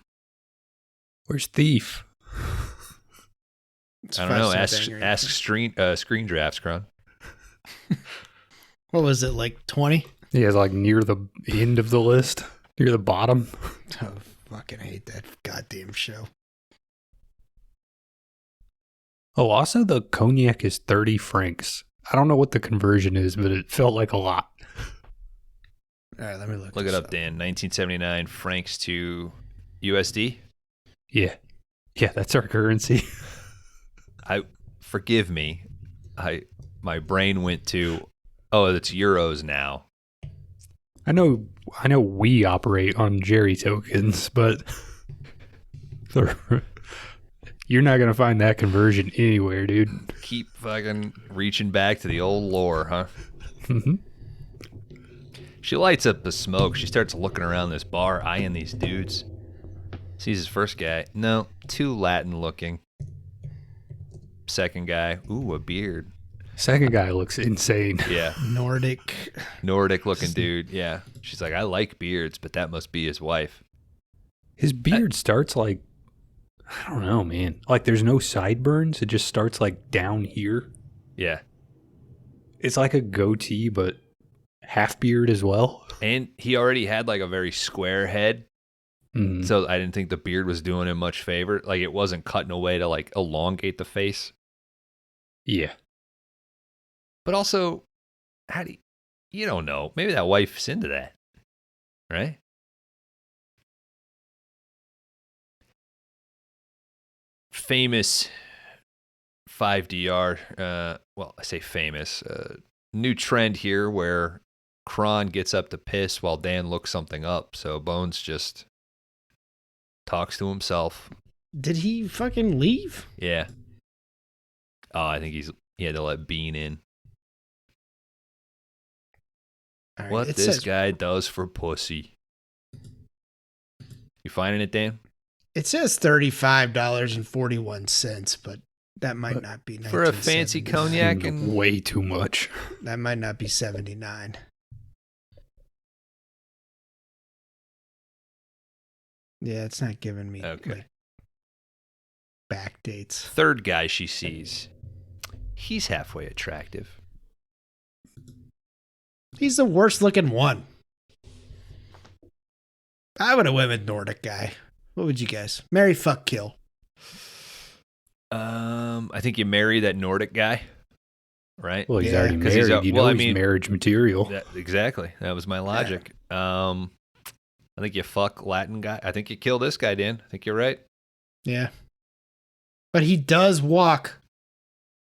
Where's Thief? I don't know. Ask Screen Drafts, Kron. What was it, like 20? Yeah, it's like near the end of the list, near the bottom. Oh, fucking hate that goddamn show. Oh, also the cognac is 30 francs. I don't know what the conversion is, but it felt like a lot. All right, let me look it up, Dan. 1979 francs to USD. Yeah, that's our currency. Forgive me. My brain went to, it's euros now. I know we operate on Jerry tokens, but you're not going to find that conversion anywhere, dude. Keep fucking reaching back to the old lore, huh? Mm-hmm. She lights up the smoke. She starts looking around this bar, eyeing these dudes. Sees his first guy. No, too Latin looking. Second guy. Ooh, a beard. Second guy looks insane. Yeah. Nordic looking dude. Yeah. She's like, I like beards, but that must be his wife. His beard starts like, I don't know, man. Like there's no sideburns. It just starts like down here. Yeah. It's like a goatee, but half beard as well. And he already had like a very square head. Mm-hmm. So I didn't think the beard was doing him much favor. Like it wasn't cutting away to like elongate the face. Yeah. But also, you don't know. Maybe that wife's into that. Right? Famous 5DR, I say famous, new trend here where Kron gets up to piss while Dan looks something up. So Bones just talks to himself. Did he fucking leave? Yeah. Oh, I think he had to let Bean in. Right, what this guy does for pussy. You finding it, Dan? It says $35.41, but that might not be for a fancy cognac and way too much. That might not be 79. Yeah, it's not giving me like, back dates. Third guy she sees. He's halfway attractive. He's the worst looking one. I would have went with Nordic guy. What would you guys? Marry, fuck, kill. I think you marry that Nordic guy, right? Well, he's already married. He's marriage material. Exactly. That was my logic. Yeah. I think you fuck Latin guy. I think you kill this guy, Dan. I think you're right. Yeah. But he does walk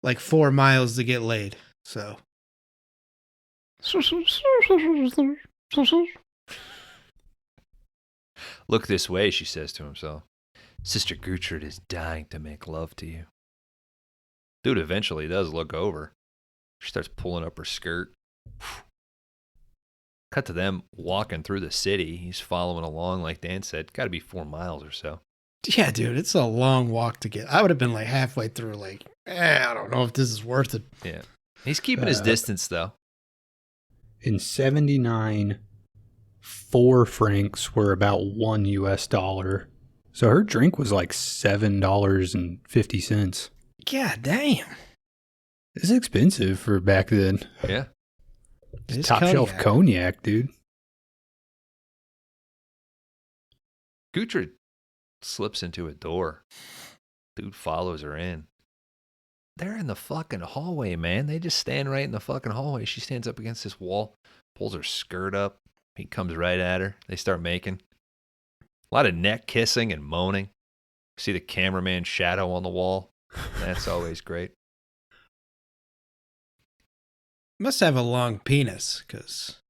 like 4 miles to get laid. So. Look this way, she says to himself. Sister Gertrude is dying to make love to you. Dude eventually does look over. She starts pulling up her skirt. Cut to them walking through the city. He's following along, like Dan said. Got to be 4 miles or so. Yeah, dude, it's a long walk to get. I would have been like halfway through, like, I don't know if this is worth it. Yeah. He's keeping his distance, though. In 79, 4 francs were about $1. So her drink was like $7.50. God damn. It's expensive for back then. Yeah. It's top shelf cognac, dude. Gertrude slips into a door. Dude follows her in. They're in the fucking hallway, man. They just stand right in the fucking hallway. She stands up against this wall, pulls her skirt up. He comes right at her. They start making. A lot of neck kissing and moaning. See the cameraman's shadow on the wall. That's always great. Must have a long penis, because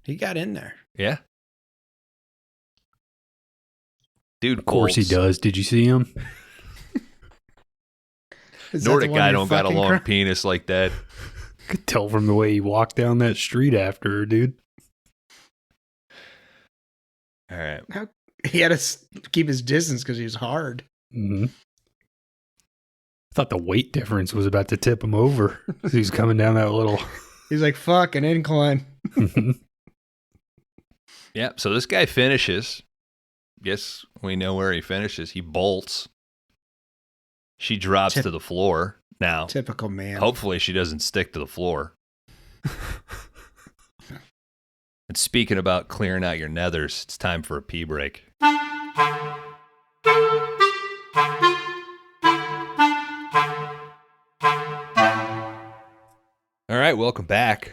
he got in there. Yeah. Dude, of course he does. Did you see him? Nordic guy don't got a long penis like that. Could tell from the way he walked down that street after her, dude. All right. He had to keep his distance because he was hard. Mm-hmm. I thought the weight difference was about to tip him over. He was coming down that little... He's like, fuck, an incline. Yeah, so this guy finishes. Guess we know where he finishes. He bolts. She drops to the floor. Now, typical man. Hopefully she doesn't stick to the floor. And speaking about clearing out your nethers, it's time for a pee break. All right, welcome back.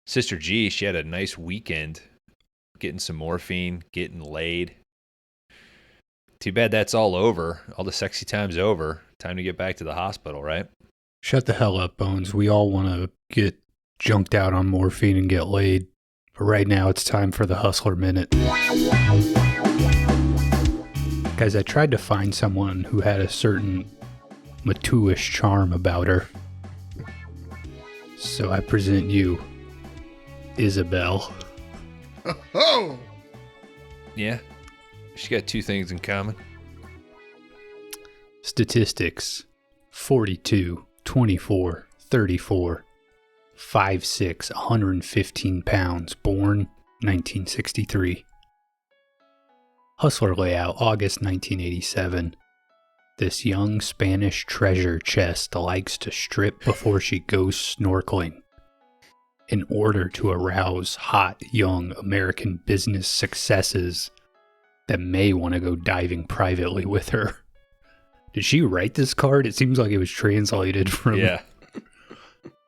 Sister G, she had a nice weekend getting some morphine, getting laid. Too bad that's all over. All the sexy time's over. Time to get back to the hospital, right? Shut the hell up, Bones. We all want to get junked out on morphine and get laid. But right now, it's time for the Hustler Minute. Guys, I tried to find someone who had a certain Matuish charm about her. So I present you Isabel. Oh! Yeah. She got 2 things in common. Statistics: 42, 24, 34, 5'6", 115 pounds, born 1963. Hustler layout, August 1987. This young Spanish treasure chest likes to strip before she goes snorkeling in order to arouse hot, young American business successes that may want to go diving privately with her. Did she write this card? It seems like it was translated from... Yeah.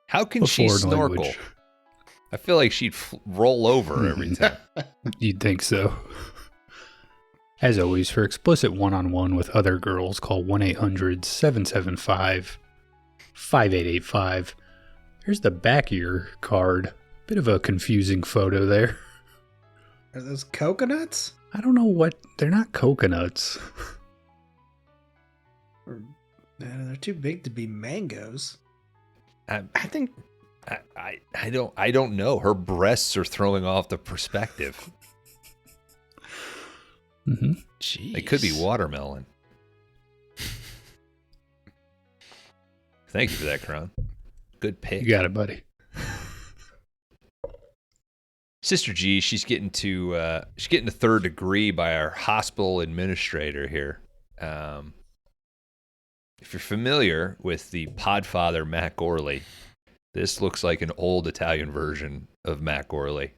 How can she snorkel? Language. I feel like she'd roll over every time. You'd think so. As always, for explicit one-on-one with other girls, call 1-800-775-5885. Here's the back of your card. Bit of a confusing photo there. Are those coconuts? I don't know what... They're not coconuts. They're too big to be mangoes. I think... I don't know. Her breasts are throwing off the perspective. Mm-hmm. Jeez. It could be watermelon. Thank you for that, Kron. Good pick. You got it, buddy. Sister G, she's getting to third degree by our hospital administrator here. If you're familiar with the Podfather Matt Gorley, this looks like an old Italian version of Matt Gorley.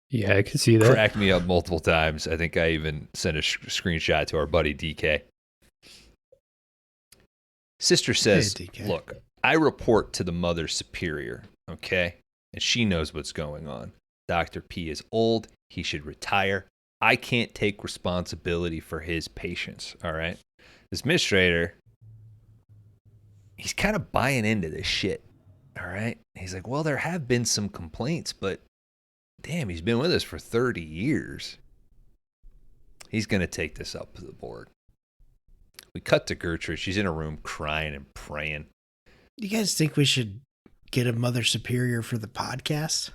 Yeah, I can see that. Cracked me up multiple times. I think I even sent a screenshot to our buddy DK. Sister says, hey, DK. Look, I report to the mother superior, okay? And she knows what's going on. Dr. P is old. He should retire. I can't take responsibility for his patience, all right? This administrator, he's kind of buying into this shit, all right? He's like, well, there have been some complaints, but damn, he's been with us for 30 years. He's going to take this up to the board. We cut to Gertrude. She's in a room crying and praying. You guys think we should get a Mother Superior for the podcast?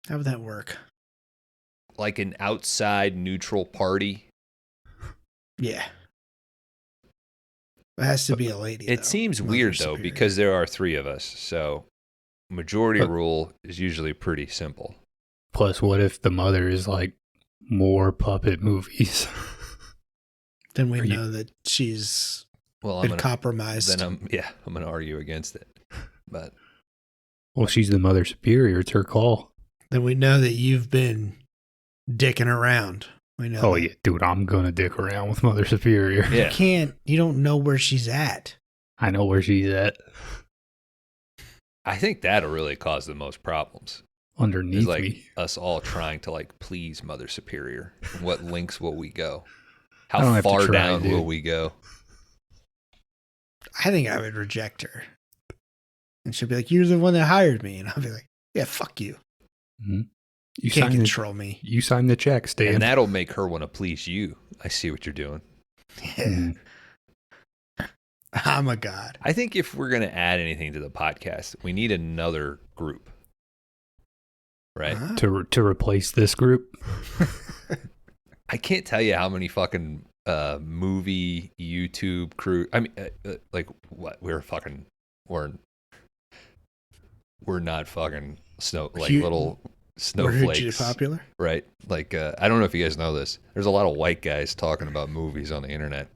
How would that work? Like an outside neutral party? Yeah. It has to be a lady. It seems weird, though, because there are 3 of us. So majority rule is usually pretty simple. Plus, what if the mother is like more puppet movies? Then we know that she's been compromised. Then I'm going to argue against it. But well, she's the Mother Superior. It's her call. Then we know that you've been dicking around. We know. Oh, yeah, dude, I'm going to dick around with Mother Superior. Yeah. You don't know where she's at. I know where she's at. I think that'll really cause the most problems. Underneath like me. Us all trying to like please Mother Superior. What links will we go? How far down will we go? I think I would reject her. And she'll be like, you're the one that hired me. And I'll be like, yeah, fuck you. Mm-hmm. You can't control me. You sign the checks, Dan. And that'll make her want to please you. I see what you're doing. Yeah. Mm-hmm. I'm a god. I think if we're going to add anything to the podcast, we need another group. Right? To replace this group? I can't tell you how many fucking movie YouTube crew. I mean, like what? We're not fucking little snowflakes. We're hugely popular, right? Like I don't know if you guys know this. There's a lot of white guys talking about movies on the internet.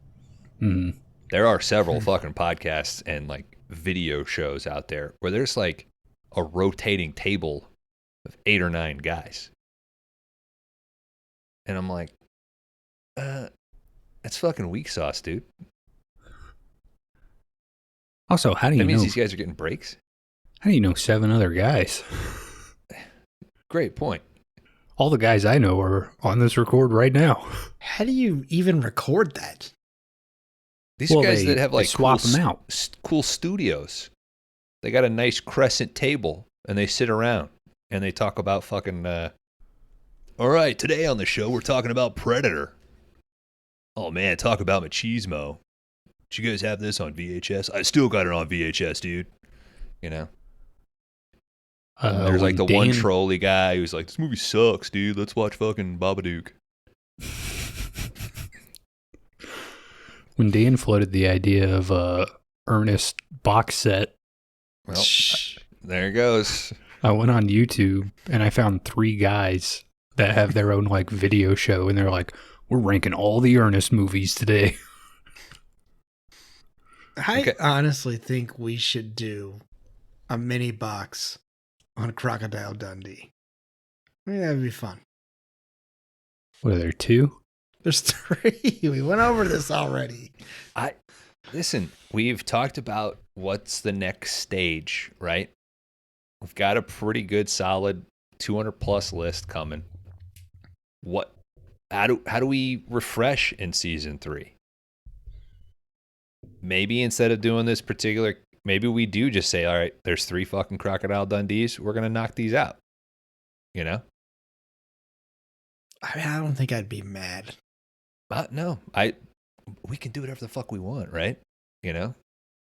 Mm. There are several fucking podcasts and like video shows out there where there's like a rotating table of 8 or 9 guys. And I'm like, that's fucking weak sauce, dude. Also, how do you know? That means these guys are getting breaks? How do you know 7 other guys? Great point. All the guys I know are on this record right now. How do you even record that? These are guys that have like swap them out. Cool studios. They got a nice crescent table and they sit around and they talk about fucking, all right, today on the show, we're talking about Predator. Oh man, talk about machismo. Did you guys have this on VHS? I still got it on VHS, dude. You know? There's like the one trolley guy who's like, this movie sucks, dude. Let's watch fucking Babadook. When Dan floated the idea of a Ernest box set, well, there it goes. I went on YouTube and I found 3 guys that have their own like video show, and they're like, we're ranking all the Ernest movies today. I honestly think we should do a mini box on Crocodile Dundee. I think that'd be fun. What are there, 2? There's 3. We went over this already. Listen, we've talked about what's the next stage, right? We've got a pretty good, solid 200 plus list coming. How do we refresh in season 3? Maybe instead of doing this particular, maybe we do just say, all right, there's 3 fucking Crocodile Dundees. We're going to knock these out. You know? I mean, I don't think I'd be mad. No, we can do whatever the fuck we want, right? You know?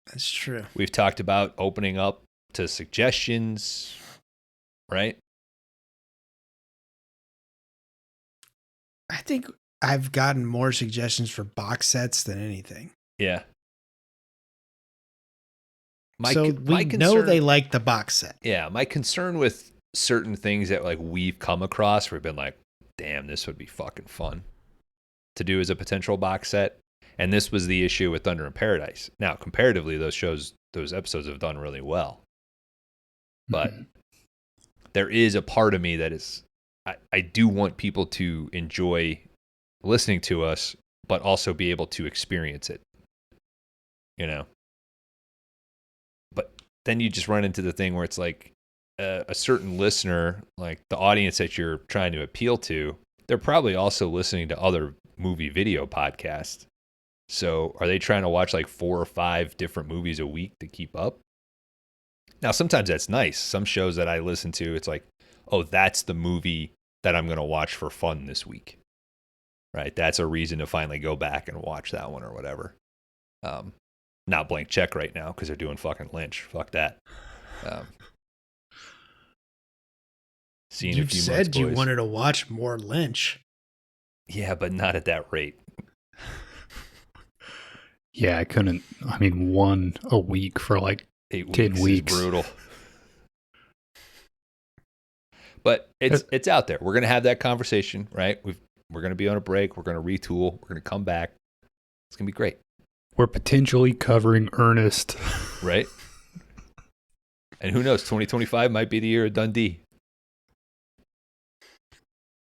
That's true. We've talked about opening up to suggestions, right? I think I've gotten more suggestions for box sets than anything. Yeah. We know they like the box set. Yeah, my concern with certain things that like we've come across, we've been like, damn, this would be fucking fun to do as a potential box set. And this was the issue with Thunder in Paradise. Now, comparatively, those episodes have done really well. But there is a part of me that is, I do want people to enjoy listening to us, but also be able to experience it. You know? But then you just run into the thing where it's like, a certain listener, like the audience that you're trying to appeal to, they're probably also listening to other movie video podcasts. So are they trying to watch like 4 or 5 different movies a week to keep up? Now, sometimes that's nice. Some shows that I listen to, it's like, oh, that's the movie that I'm going to watch for fun this week. Right? That's a reason to finally go back and watch that one or whatever. Not Blank Check right now because they're doing fucking Lynch. Fuck that. You said you wanted to watch more Lynch. Yeah, but not at that rate. Yeah, I couldn't. I mean, one a week for like 10 weeks. Is brutal. But it's out there. We're gonna have that conversation, right? We're gonna be on a break. We're gonna retool. We're gonna come back. It's gonna be great. We're potentially covering Ernest, right? And who knows? 2025 might be the year of Dundee.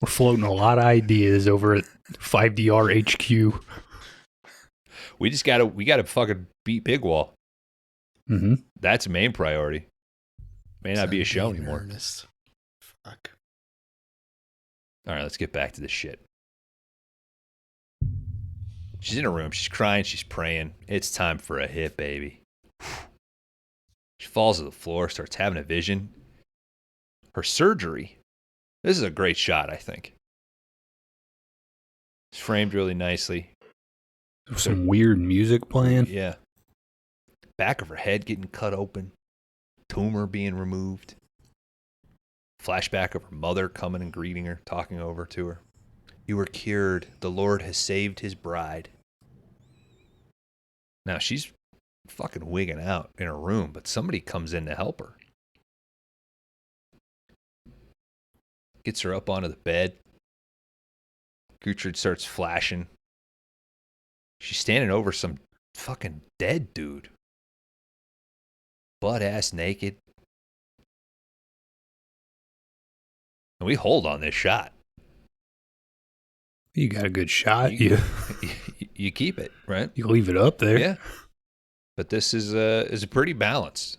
We're floating a lot of ideas over at 5DR HQ. We gotta fucking beat Big Wall. Mm-hmm. That's the main priority. May not be a show anymore. Ernest. Fuck. All right, let's get back to this shit. She's in her room. She's crying. She's praying. It's time for a hit, baby. She falls to the floor, starts having a vision. Her surgery. This is a great shot, I think. It's framed really nicely. Some weird music playing. Yeah. Back of her head getting cut open. Tumor being removed. Flashback of her mother coming and greeting her, talking over to her. You were cured. The Lord has saved his bride. Now she's fucking wigging out in her room, but somebody comes in to help her. Gets her up onto the bed. Gertrude starts flashing. She's standing over some fucking dead dude. Butt-ass naked. And we hold on this shot. You got a good shot. You keep it, right? You leave it up there. Yeah. But this is a pretty balanced.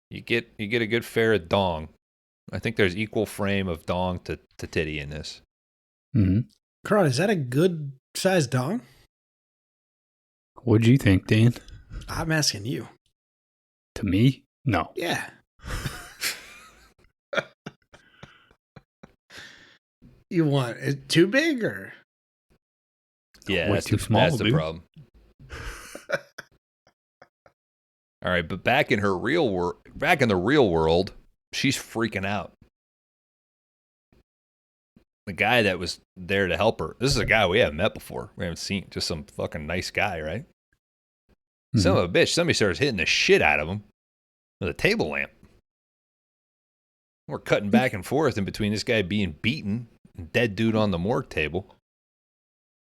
You get a good fair dong. I think there's equal frame of dong to titty in this. Mm-hmm. Kron, is that a good sized dong? What'd you think, Dan? I'm asking you. To me? No. Yeah. You want it too big or? Yeah, that's too small. That's the problem. All right, but back in the real world, she's freaking out. The guy that was there to help her. This is a guy we haven't met before. We haven't seen. Just some fucking nice guy, right? Mm-hmm. Son of a bitch. Somebody starts hitting the shit out of him with a table lamp. We're cutting back and forth in between this guy being beaten and dead dude on the morgue table.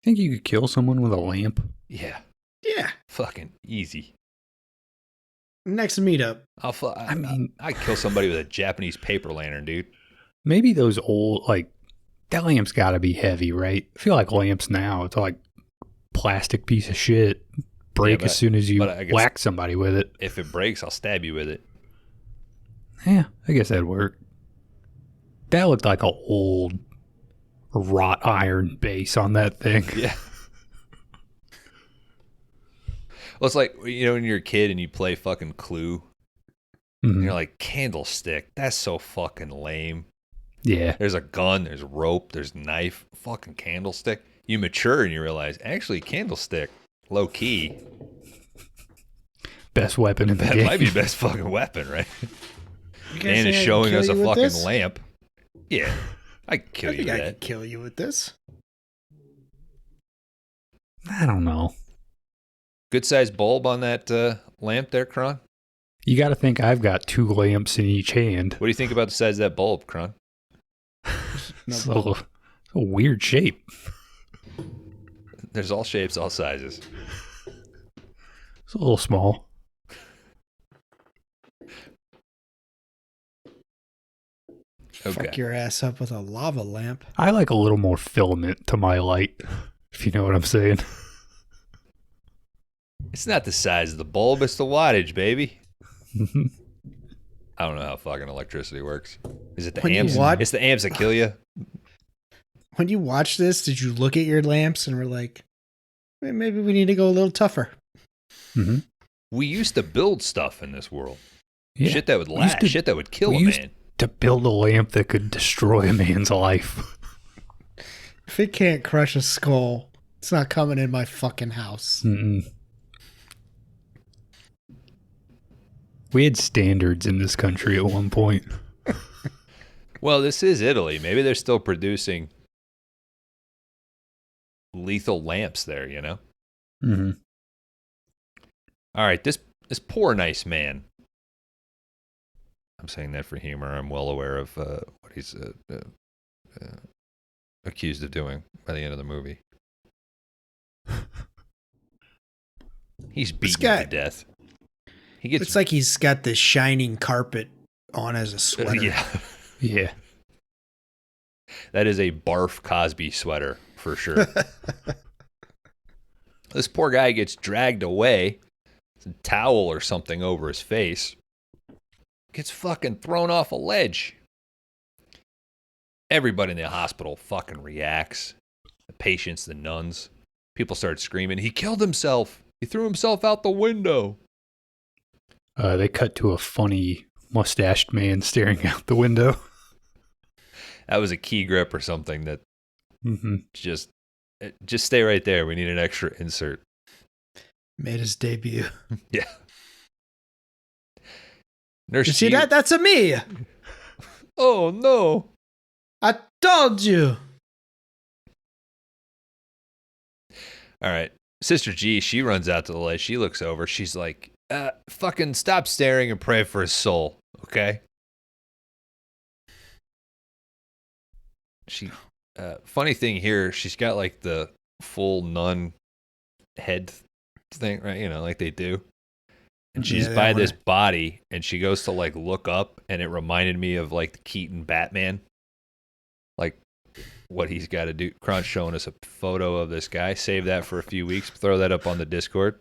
Think you could kill someone with a lamp? Yeah. Yeah. Fucking easy. Next meetup. I'd kill somebody with a Japanese paper lantern, dude. Maybe those old, like, that lamp's got to be heavy, right? I feel like lamps now, it's like plastic piece of shit. Break as soon as you whack somebody with it. If it breaks, I'll stab you with it. Yeah, I guess that'd work. That looked like an old wrought iron base on that thing. Yeah. Well, it's like, when you're a kid and you play fucking Clue, and you're like, candlestick, that's so fucking lame. Yeah. There's a gun, there's rope, there's knife, fucking candlestick. You mature and you realize, actually, candlestick, low key. Best weapon in the game. That might be the best fucking weapon, right? Dan is showing us a fucking lamp. Yeah. I could kill you with that. I could kill you with this. I don't know. Good sized bulb on that lamp there, Kron? You got to think I've got 2 lamps in each hand. What do you think about the size of that bulb, Kron? So a weird shape. There's all shapes, all sizes. It's a little small. Okay. Fuck your ass up with a lava lamp. I like a little more filament to my light, if you know what I'm saying. It's not the size of the bulb, it's the wattage, baby. I don't know how fucking electricity works. Is it the When you amps? watch- It's the amps that kill you. When you watch this, did you look at your lamps and were like, maybe we need to go a little tougher? Mm-hmm. We used to build stuff in this world. Yeah. Shit that would last. Shit that would kill a man. To build a lamp that could destroy a man's life. If it can't crush a skull, it's not coming in my fucking house. Mm-mm. We had standards in this country at one point. Well, this is Italy. Maybe they're still producing lethal lamps there, you know? Mm-hmm. All right, this poor nice man. I'm saying that for humor. I'm well aware of what he's accused of doing by the end of the movie. He's beaten to death. He gets. It's like he's got this shining carpet on as a sweater. Yeah. That is a Barf Cosby sweater for sure. This poor guy gets dragged away. It's a towel or something over his face. Gets fucking thrown off a ledge. Everybody in the hospital fucking reacts. The patients, the nuns. People start screaming, he killed himself. He threw himself out the window. They cut to a funny mustached man staring out the window. That was a key grip or something that just stay right there. We need an extra insert. Made his debut. Yeah. Nurse You see that? That's a me. Oh, no. I told you. All right. Sister G, she runs out to the ledge. She looks over. She's like, fucking stop staring and pray for his soul, okay? She, funny thing here, she's got like the full nun head thing, right? You know, like they do. And she's by this body, and she goes to like look up, and it reminded me of like the Keaton Batman. Like what he's got to do. Kron's showing us a photo of this guy. Save that for a few weeks. Throw that up on the Discord.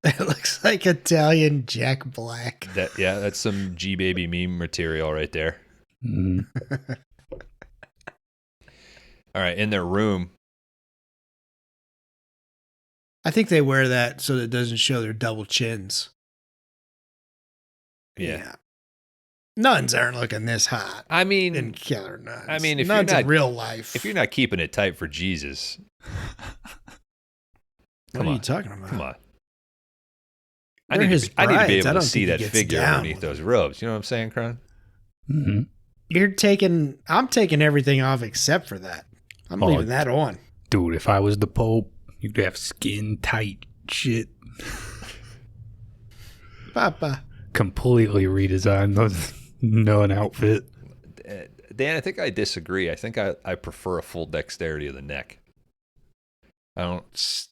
It looks like Italian Jack Black. That's some G-Baby meme material right there. Mm-hmm. All right, in their room. I think they wear that so that it doesn't show their double chins. Yeah. Nuns aren't looking this hot. I mean, in killer nuns. I mean, if nuns you're not in real life. if you're not keeping it tight for Jesus, what are you talking about? Come on. I need to be able to see that figure underneath those robes. You know what I'm saying, Kron? Mm-hmm. I'm taking everything off except for that. I'm leaving that on. Dude, if I was the Pope, you'd have skin tight shit. Papa. Completely redesign the nun outfit. Dan, I think I disagree. I think I prefer a full dexterity of the neck. I don't.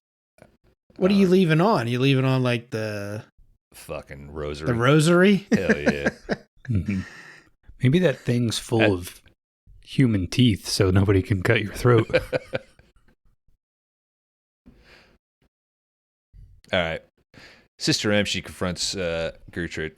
What are you leaving on? You leaving on like the fucking rosary? The rosary? Hell yeah. Mm-hmm. Maybe that thing's full of human teeth, so nobody can cut your throat. All right. Sister M, she confronts Gertrude.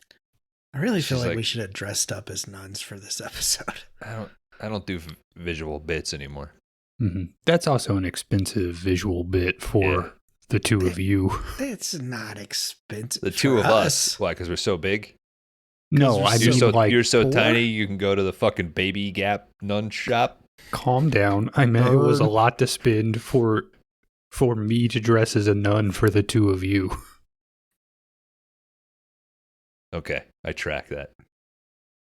I really feel like we should have dressed up as nuns for this episode. I don't do visual bits anymore. Mm-hmm. That's also an expensive visual bit for the two of you. It's not expensive. The two of us. Why? Because we're so big? No, I mean you're so tiny you can go to the fucking Baby Gap nun shop. Calm down. I meant it was a lot to spend for me to dress as a nun for the two of you. Okay, I track that.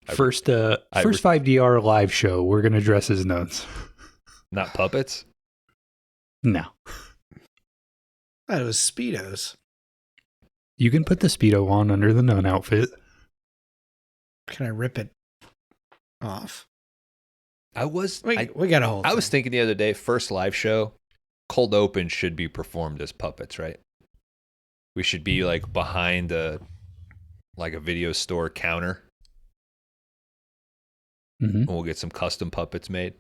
First 5DR live show, we're going to dress as nuns. Not puppets? No. That was Speedos. You can put the Speedo on under the nun outfit. Can I rip it off? We got a hold. I was thinking the other day, first live show, cold open should be performed as puppets, right? We should be like behind a video store counter. Mm-hmm. And we'll get some custom puppets made.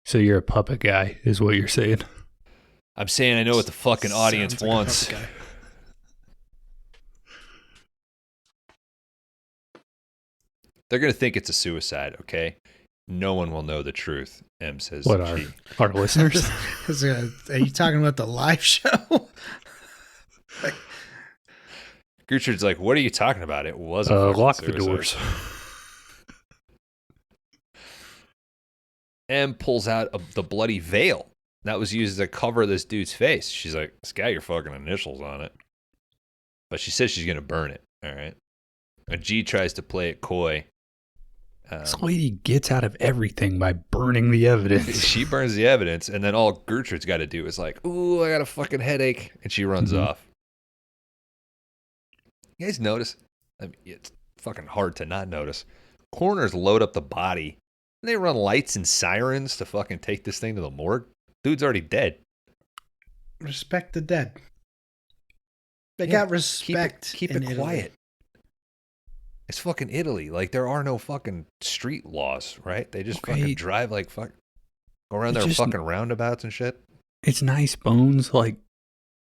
So you're a puppet guy, is what you're saying? I'm saying I know what the fucking audience wants. They're going to think it's a suicide, okay? No one will know the truth, M says. What, our listeners? Are you talking about the live show? Gertrude's like, what are you talking about? It wasn't lock suicide. the doors. M pulls out the bloody veil that was used to cover this dude's face. She's like, it's got your fucking initials on it. But she says she's going to burn it, all right? And G tries to play it coy. This lady gets out of everything by burning the evidence. She burns the evidence, and then all Gertrude's got to do is like, ooh, I got a fucking headache, and she runs off. You guys notice? I mean, it's fucking hard to not notice. Coroners load up the body, and they run lights and sirens to fucking take this thing to the morgue. Dude's already dead. Respect the dead. They got respect. Keep it quiet. It's fucking Italy. Like, there are no fucking street laws, right? They just fucking drive like fuck. Go around their fucking roundabouts and shit. It's nice, Bones. Like,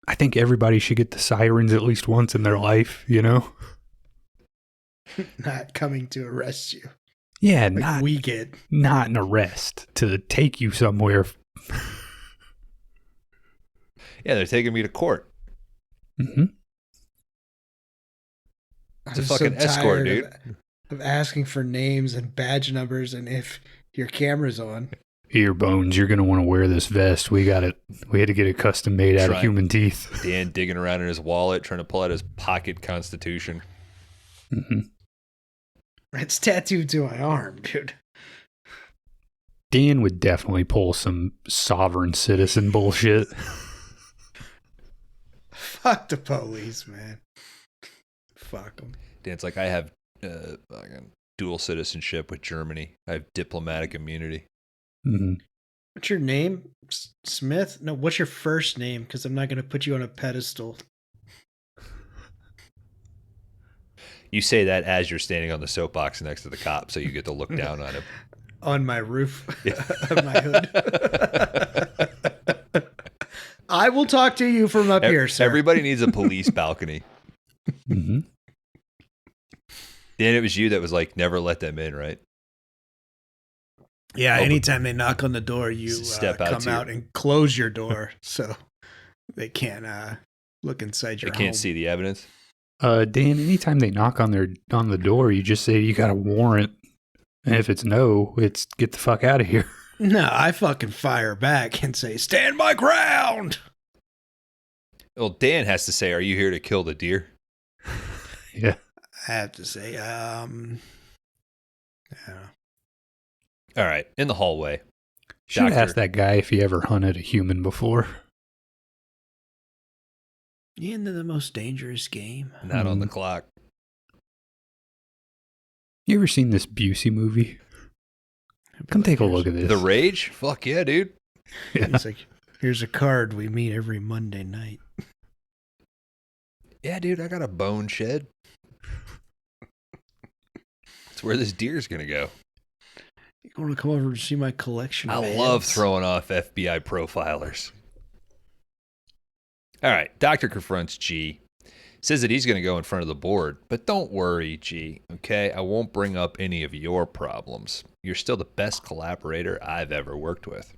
I think everybody should get the sirens at least once in their life, you know? Not coming to arrest you. Yeah, like we get. Not an arrest to take you somewhere. Yeah, they're taking me to court. Mm-hmm. It's a fucking escort, dude. Of asking for names and badge numbers and if your camera's on. Here, Bones, you're going to want to wear this vest. We had to get it custom made out of human teeth. Dan digging around in his wallet, trying to pull out his pocket constitution. Mm-hmm. It's tattooed to my arm, dude. Dan would definitely pull some sovereign citizen bullshit. Fuck the police, man. Fuck them. Dan's like, I have dual citizenship with Germany. I have diplomatic immunity. Mm-hmm. What's your name? Smith? No, what's your first name? Because I'm not going to put you on a pedestal. You say that as you're standing on the soapbox next to the cop, so you get to look down on him. On my roof of my hood. I will talk to you from up here, sir. Everybody needs a police balcony. Mm-hmm. Dan, it was you that was like, never let them in, right? Yeah, anytime they knock on the door, you come out and close your door so they can't look inside your home. They can't see the evidence. Dan, anytime they knock on the door, you just say you got a warrant. And if it's no, it's get the fuck out of here. No, I fucking fire back and say, stand my ground. Well, Dan has to say, are you here to kill the deer? Yeah. I have to say, yeah. All right, in the hallway. Should ask that guy if he ever hunted a human before. You into the most dangerous game? Not on the clock. You ever seen this Busey movie? Come take a look at this. The Rage? Fuck yeah, dude. Yeah. It's like, here's a card. We meet every Monday night. Yeah, dude, I got a bone shed. That's where this deer's going to go. You want to come over and see my collection of I love throwing off FBI profilers. All right, Doctor confronts G. Says that he's going to go in front of the board. But don't worry, G, okay? I won't bring up any of your problems. You're still the best collaborator I've ever worked with.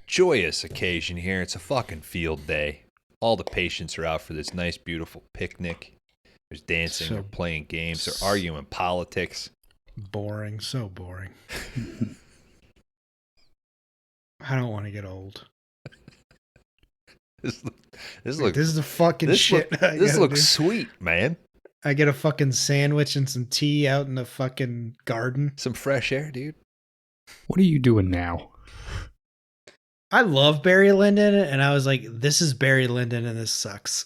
Joyous occasion here. It's a fucking field day. All the patients are out for this nice, beautiful picnic. There's dancing, they're playing games, they're arguing politics. Boring, so boring. I don't want to get old. This is the fucking shit. This looks sweet, man. I get a fucking sandwich and some tea out in the fucking garden. Some fresh air, dude. What are you doing now? I love Barry Lyndon, and I was like, this is Barry Lyndon, and this sucks.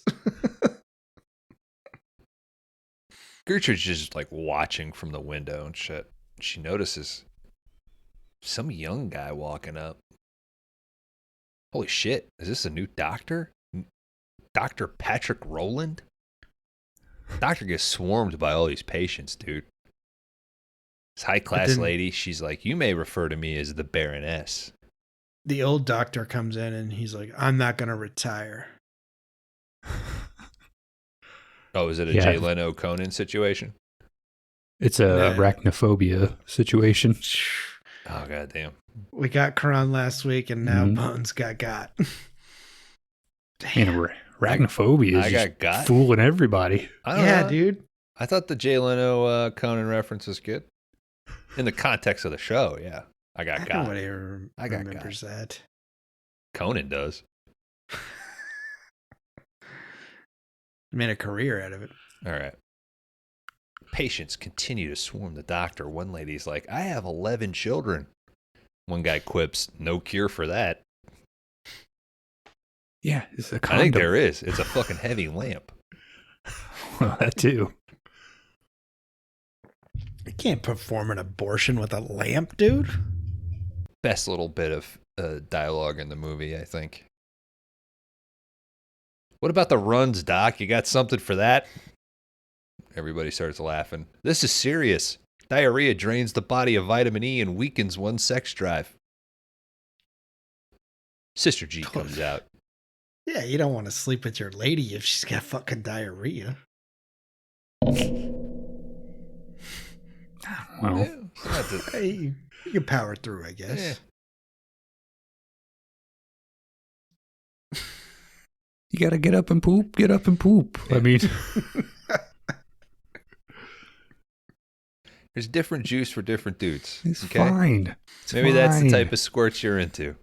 Gertrude's just like watching from the window and shit. She notices some young guy walking up. Holy shit, is this a new doctor? Dr. Patrick Rowland? Doctor gets swarmed by all these patients, dude. This high-class lady, she's like, you may refer to me as the Baroness. The old doctor comes in and he's like, I'm not going to retire. Oh, is it a Jay Leno Conan situation? It's a arachnophobia situation. Oh, goddamn. We got Kron last week, and now Bones got. Man, arachnophobia is just fooling everybody. I don't know. Dude. I thought the Jay Leno Conan reference was good. In the context of the show, yeah. I got Nobody remembers that. Conan does. Made a career out of it. All right. Patients continue to swarm the doctor. One lady's like, I have 11 children. One guy quips, no cure for that. Yeah, it's a condom. I think there is. It's a fucking heavy lamp. Well, that too. You can't perform an abortion with a lamp, dude. Best little bit of dialogue in the movie, I think. What about the runs, Doc? You got something for that? Everybody starts laughing. This is serious. Diarrhea drains the body of vitamin E and weakens one's sex drive. Sister G comes out. Yeah, you don't want to sleep with your lady if she's got fucking diarrhea. Well, you can power through, I guess. Yeah. You gotta get up and poop. Get up and poop. I mean, there's different juice for different dudes. It's fine. Maybe that's the type of squirts you're into.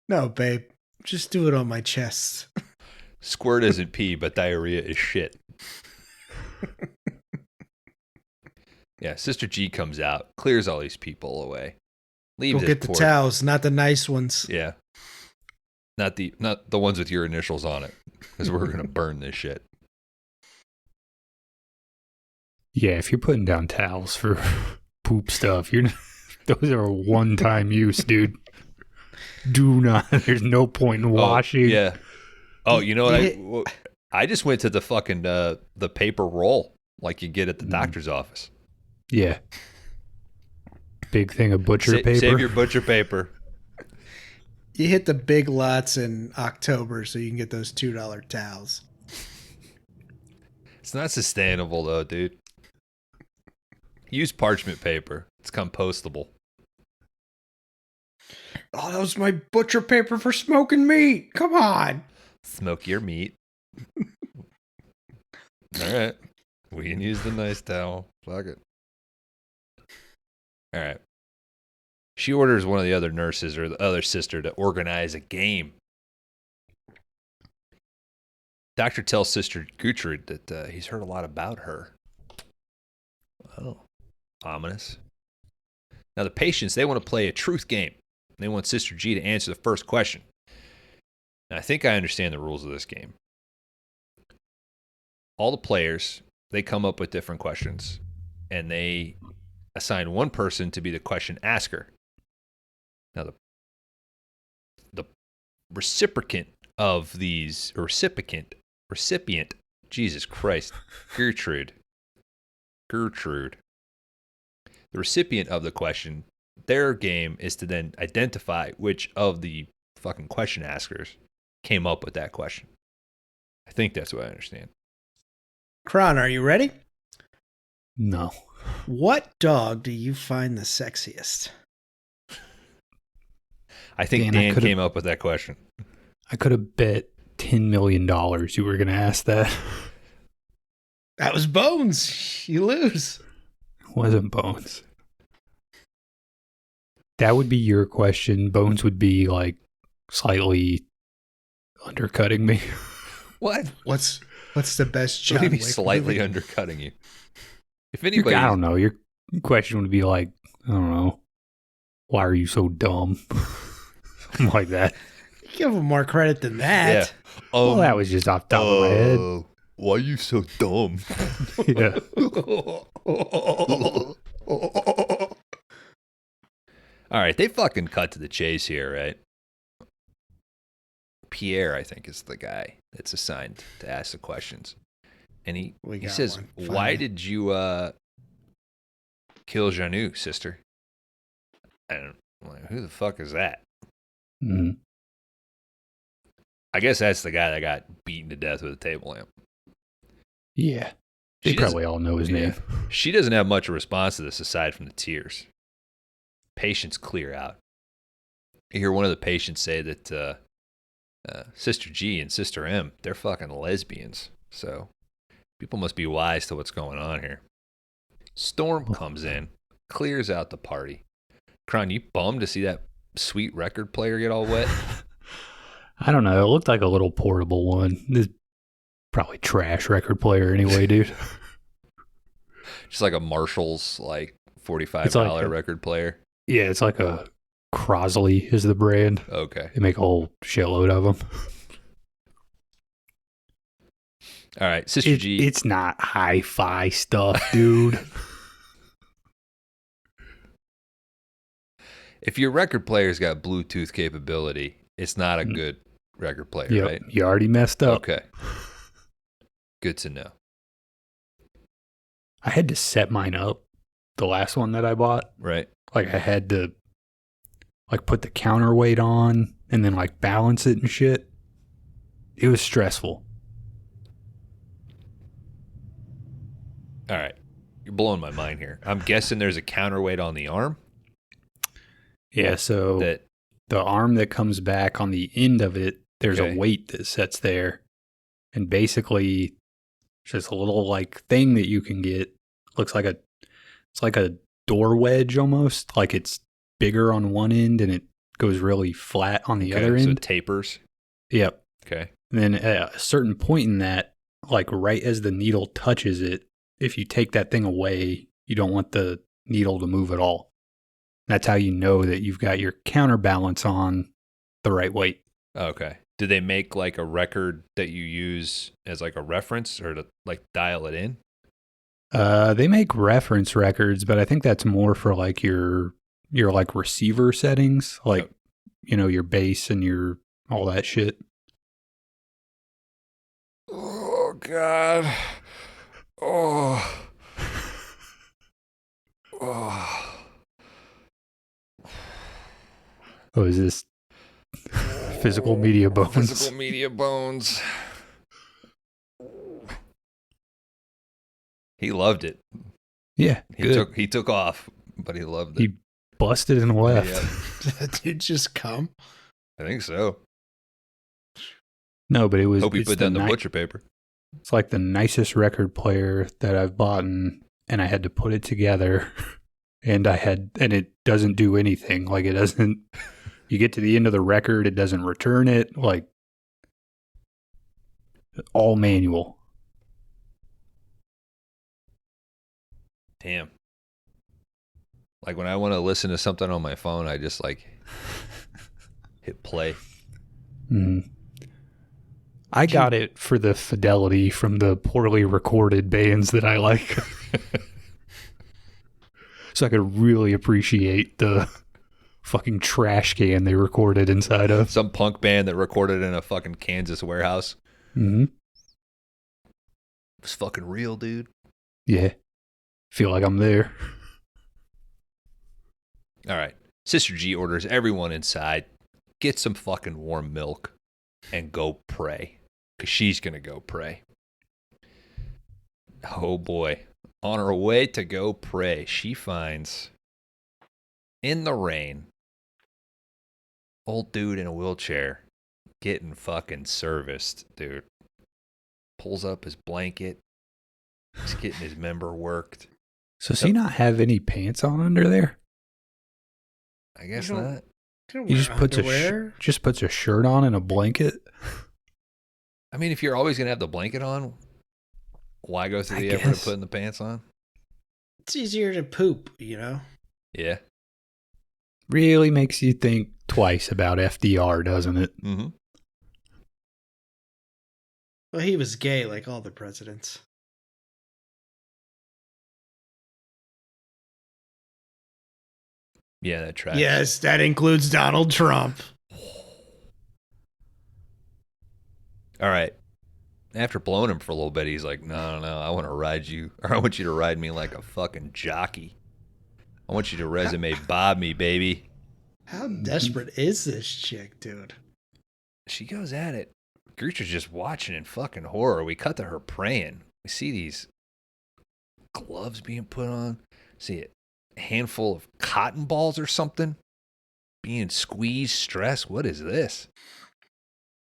No, babe. Just do it on my chest. Squirt isn't pee, but diarrhea is shit. Yeah, Sister G comes out, clears all these people away. Leaves Go get the towels, not the nice ones. Yeah. Not the ones with your initials on it, because we're going to burn this shit. Yeah, if you're putting down towels for poop stuff, those are a one-time use, dude. Do not. There's no point in washing. Yeah. Oh, you know what? I just went to the fucking the paper roll like you get at the doctor's office. Yeah. Big thing of butcher paper. Save your butcher paper. You hit the big lots in October so you can get those $2 towels. It's not sustainable though, dude. Use parchment paper. It's compostable. Oh, that was my butcher paper for smoking meat. Come on. Smoke your meat. All right. We can use the nice towel. Fuck it. All right. She orders one of the other nurses or the other sister to organize a game. Doctor tells Sister Gertrude that he's heard a lot about her. Oh, ominous. Now the patients, they want to play a truth game. They want Sister G to answer the first question. Now I think I understand the rules of this game. All the players, they come up with different questions, and they assign one person to be the question asker. Now, the recipient of these, recipient, Jesus Christ, Gertrude. The recipient of the question, their game is to then identify which of the fucking question askers came up with that question. I think that's what I understand. Kron, are you ready? No. What dog do you find the sexiest? I think Dan came up with that question. I could have bet $10 million you were going to ask that. That was Bones. You lose. It wasn't Bones. That would be your question. Bones would be like slightly undercutting me. What? What's the best John Wick? Maybe Wick slightly movie? undercutting you. If anybody, I don't know. Your question would be like, I don't know. Why are you so dumb? Something like that. Give him more credit than that. Yeah. Well, that was just off the top of my head. Why are you so dumb? Yeah. All right, they fucking cut to the chase here, right? Pierre, I think, is the guy that's assigned to ask the questions. And he says, why did you kill Janu, sister? And I'm like, who the fuck is that? Mm-hmm. I guess that's the guy that got beaten to death with a table lamp. Yeah. They probably all know his name. She doesn't have much of a response to this aside from the tears. Patients clear out. You hear one of the patients say that Sister G and Sister M, they're fucking lesbians. So people must be wise to what's going on here. Storm comes in, clears out the party. Kron, you bummed to see that sweet record player get all wet? I don't know. It looked like a little portable one. This probably trash record player anyway, dude. Just like a Marshall's like $45 record player. Yeah, it's like a Crosley is the brand. Okay. They make a whole shitload of them. All right, Sister G. It's not hi-fi stuff, dude. If your record player's got Bluetooth capability, it's not a good record player, right? You already messed up. Okay. Good to know. I had to set mine up, the last one that I bought. Right. Like I had to like put the counterweight on and then like balance it and shit. It was stressful. All right. You're blowing my mind here. I'm guessing there's a counterweight on the arm. Yeah, so the arm that comes back on the end of it, there's a weight that sits there. And basically it's just a little like thing that you can get. It's like a door wedge almost. Like it's bigger on one end and it goes really flat on the other end. So it tapers. Yep. Okay. And then at a certain point in that, like right as the needle touches it, if you take that thing away, you don't want the needle to move at all. That's how you know that you've got your counterbalance on the right weight. Okay. Do they make like a record that you use as like a reference or to like dial it in? They make reference records, but I think that's more for like your like receiver settings, like, you know, your bass and your all that shit. Oh, God. Oh. Oh. Oh, is this physical media bones? Physical media bones. He loved it. Yeah, he took off, but he loved it. He busted and left. Yeah. Did that dude just come? I think so. No, but it was. Hope he put down the butcher paper. It's like the nicest record player that I've bought, and I had to put it together, and it doesn't do anything. Like it doesn't. You get to the end of the record, it doesn't return it. Like all manual. Damn. Like when I want to listen to something on my phone, I just like hit play. Mm. I got it for the fidelity from the poorly recorded bands that I like. So I could really appreciate the fucking trash can they recorded inside of. Some punk band that recorded in a fucking Kansas warehouse. Mm-hmm. It's fucking real, dude. Yeah. Feel like I'm there. All right. Sister G orders everyone inside, get some fucking warm milk, and go pray. Because she's going to go pray. Oh, boy. On her way to go pray, she finds, in the rain, old dude in a wheelchair getting fucking serviced, dude. Pulls up his blanket. He's getting his member worked. So does he not have any pants on under there? I guess not. He just puts a shirt on and a blanket. I mean, if you're always going to have the blanket on, why go through the effort of putting the pants on? It's easier to poop, you know? Yeah. Really makes you think twice about FDR, doesn't it? Mm-hmm. Well, he was gay like all the presidents. Yeah, that tracks. Yes, that includes Donald Trump. All right. After blowing him for a little bit, he's like, no, I want to ride you, or I want you to ride me like a fucking jockey. I want you to resume bob me, baby. How desperate is this chick, dude? She goes at it. Gertrude's just watching in fucking horror. We cut to her praying. We see these gloves being put on. See a handful of cotton balls or something being squeezed, stressed. What is this?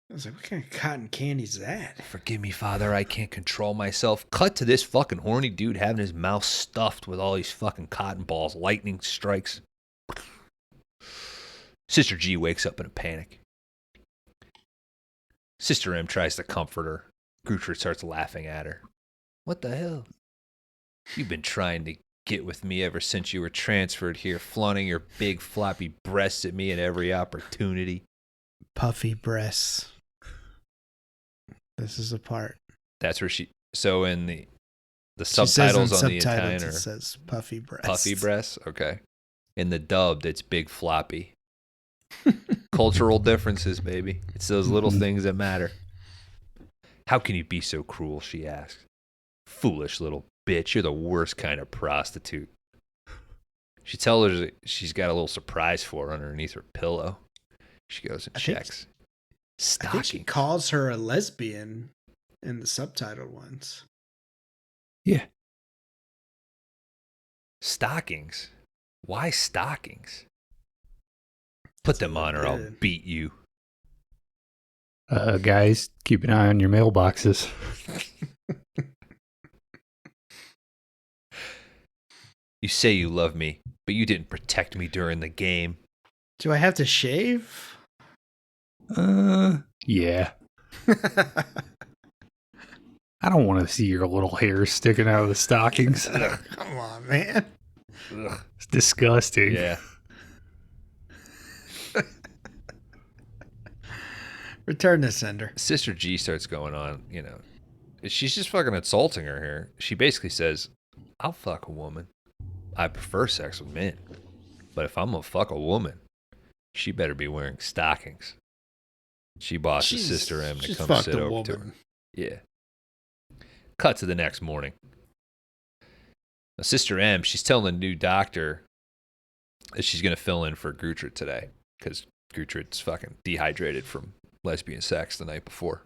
I was like, what kind of cotton candy is that? Forgive me, Father, I can't control myself. Cut to this fucking horny dude having his mouth stuffed with all these fucking cotton balls. Lightning strikes. Sister G wakes up in a panic. Sister M tries to comfort her. Gertrude starts laughing at her. What the hell? You've been trying to get with me ever since you were transferred here, flaunting your big floppy breasts at me at every opportunity. Puffy breasts. This is a part. That's where so in the subtitles on the Italian, it says puffy breasts. Puffy breasts? Okay. In the dubbed, it's big floppy. Cultural differences, baby. It's those little things that matter. How can you be so cruel, she asks. Foolish little bitch, you're the worst kind of prostitute. She tells her that she's got a little surprise for her underneath her pillow. She goes and checks. I think she calls her a lesbian in the subtitled ones. Yeah. Stockings? Why stockings? Put them on or I'll beat you. Guys, keep an eye on your mailboxes. You say you love me, but you didn't protect me during the game. Do I have to shave? Yeah. I don't want to see your little hair sticking out of the stockings. Come on, man. Ugh. It's disgusting. Yeah. Return to sender. Sister G starts going on, she's just fucking insulting her here. She basically says, I'll fuck a woman. I prefer sex with men. But if I'm gonna fuck a woman, she better be wearing stockings. She bosses Sister M to come sit over to her. Yeah. Cut to the next morning. Now, Sister M, she's telling the new doctor that she's gonna fill in for Gertrude today because Gertrude's fucking dehydrated from lesbian sex the night before.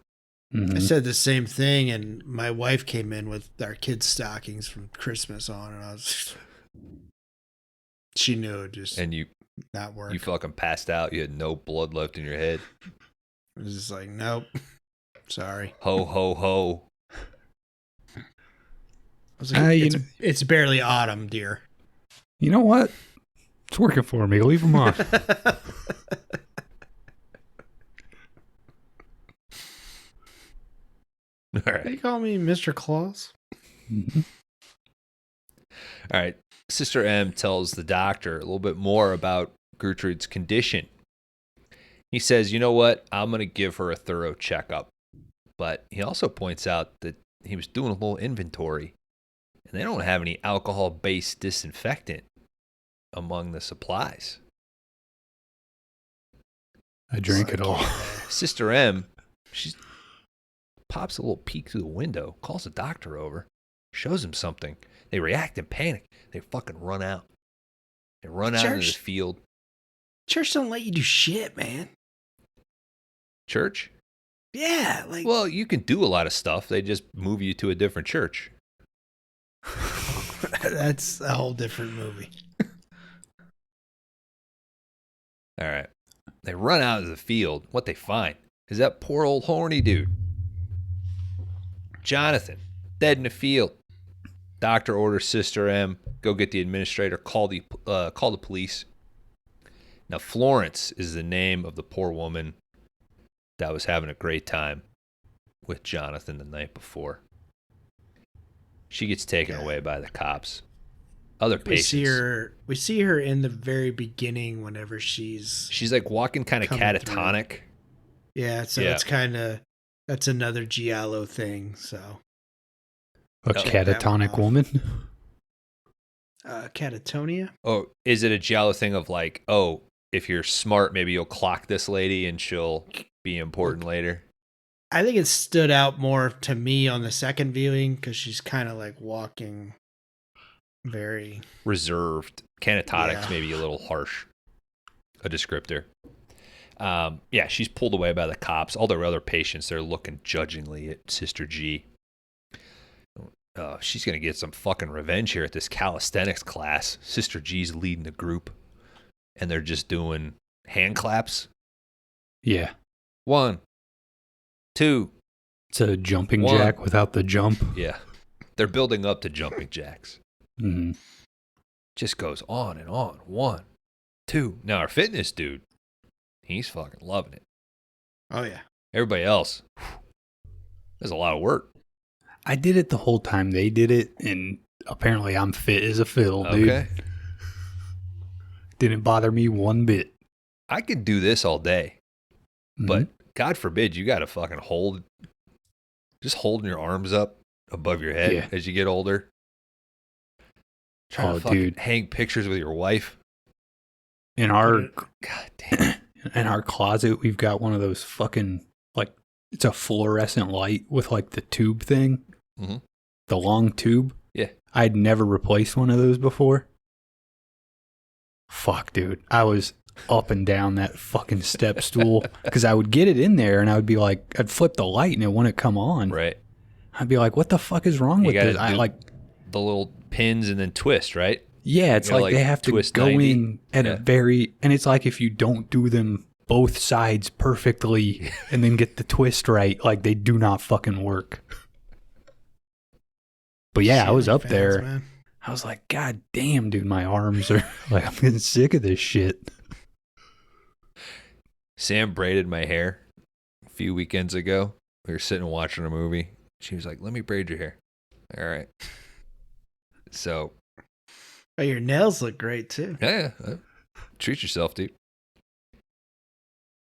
I said the same thing, and my wife came in with our kids' stockings from Christmas on, and she knew it just not work. You fucking passed out. You had no blood left in your head. I was just like, nope, sorry. Ho, ho, ho. I was like, it's barely autumn, dear. You know what? It's working for me. Leave them on. All right. They call me Mr. Claus. Mm-hmm. All right. Sister M tells the doctor a little bit more about Gertrude's condition. He says, you know what? I'm going to give her a thorough checkup. But he also points out that he was doing a little inventory, and they don't have any alcohol-based disinfectant among the supplies. I drink it all. Sister M, she pops a little peek through the window, calls the doctor over, shows him something. They react in panic. They fucking run out. They run out into the field. Church don't let you do shit, man. Church? Yeah. Well, you can do a lot of stuff. They just move you to a different church. That's a whole different movie. All right. They run out of the field. What they find is that poor old horny dude. Jonathan, dead in the field. Doctor orders Sister M, go get the administrator, call the police. Now, Florence is the name of the poor woman that was having a great time with Jonathan the night before. She gets taken away by the cops. Other patients. We see her in the very beginning whenever she's like walking kind of catatonic. Through. Yeah, so it's kind of, that's another Giallo thing, so. A catatonic woman? Catatonia? Oh, is it a Giallo thing of like, oh, if you're smart, maybe you'll clock this lady and she'll be important later? I think it stood out more to me on the second viewing because she's kind of like walking very reserved. Canatonic's maybe a little harsh a descriptor. She's pulled away by the cops. All their other patients, they're looking judgingly at Sister G. Oh, she's going to get some fucking revenge here at this calisthenics class. Sister G's leading the group, and they're just doing hand claps. Yeah. 1, 2. It's a jumping jack without the jump. Yeah. They're building up to jumping jacks. Mm-hmm. Just goes on and on. 1, 2. Now, our fitness dude, he's fucking loving it. Oh, yeah. Everybody else, there's a lot of work. I did it the whole time they did it, and apparently I'm fit as a fiddle, dude. Okay. Didn't bother me one bit. I could do this all day, but God forbid you got to fucking just holding your arms up above your head as you get older. Trying to fucking hang pictures with your wife. In our in our closet, we've got one of those fucking, like, it's a fluorescent light with like the tube thing. Mm-hmm. The long tube. Yeah. I'd never replaced one of those before. Fuck, dude. I was up and down that fucking step stool because I would get it in there and I would be like, I'd flip the light and it wouldn't come on. Right. I'd be like, what the fuck is wrong with this? I like the little pins and then twist, right? Yeah, it's like they have to go 90. In at a very, and it's like if you don't do them both sides perfectly and then get the twist right, like they do not fucking work. But yeah, I was up there. Man. I was like, God damn, dude, my arms are like, I'm getting sick of this shit. Sam braided my hair a few weekends ago. We were sitting watching a movie. She was like, let me braid your hair. All right. So. Oh, your nails look great too. Yeah. Treat yourself, dude.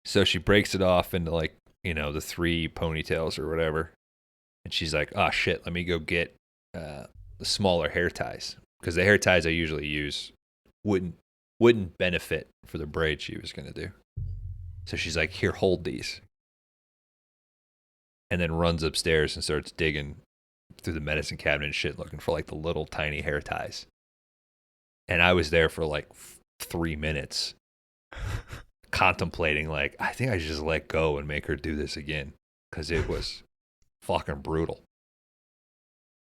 So she breaks it off into like, the 3 ponytails or whatever. And she's like, oh shit, let me go get the smaller hair ties. Because the hair ties I usually use wouldn't benefit for the braid she was going to do. So she's like, here, hold these. And then runs upstairs and starts digging through the medicine cabinet and shit, looking for like the little tiny hair ties. And I was there for like 3 minutes contemplating, like, I think I should just let go and make her do this again. Because it was fucking brutal.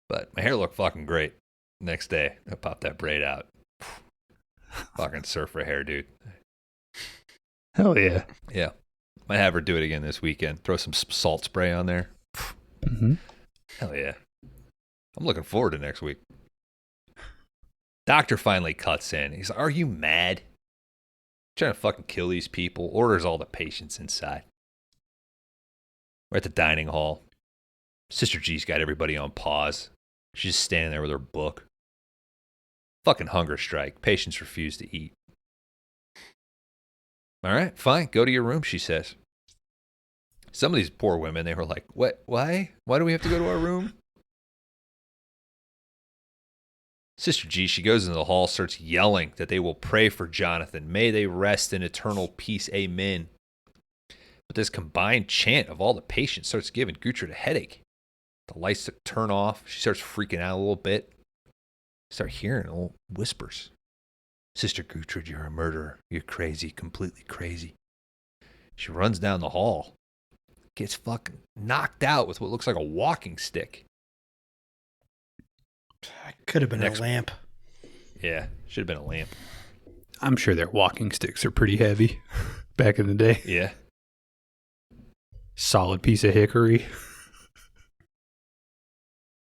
But my hair looked fucking great. Next day, I popped that braid out. Fucking surfer hair, dude. Hell yeah. Yeah. Might have her do it again this weekend. Throw some salt spray on there. Mm-hmm. Hell yeah. I'm looking forward to next week. Doctor finally cuts in. He's like, are you mad? Trying to fucking kill these people. Orders all the patients inside. We're at the dining hall. Sister G's got everybody on pause. She's just standing there with her book. Fucking hunger strike. Patients refuse to eat. All right, fine. Go to your room, she says. Some of these poor women, they were like, what? Why? Why do we have to go to our room? Sister G, she goes into the hall, starts yelling that they will pray for Jonathan. May they rest in eternal peace. Amen. But this combined chant of all the patients starts giving Gertrude a headache. The lights turn off. She starts freaking out a little bit. Start hearing little whispers. Sister Gertrude, you're a murderer. You're crazy, completely crazy. She runs down the hall. Gets fucking knocked out with what looks like a walking stick. Could have been a lamp. Yeah, should have been a lamp. I'm sure their walking sticks are pretty heavy back in the day. Yeah. Solid piece of hickory.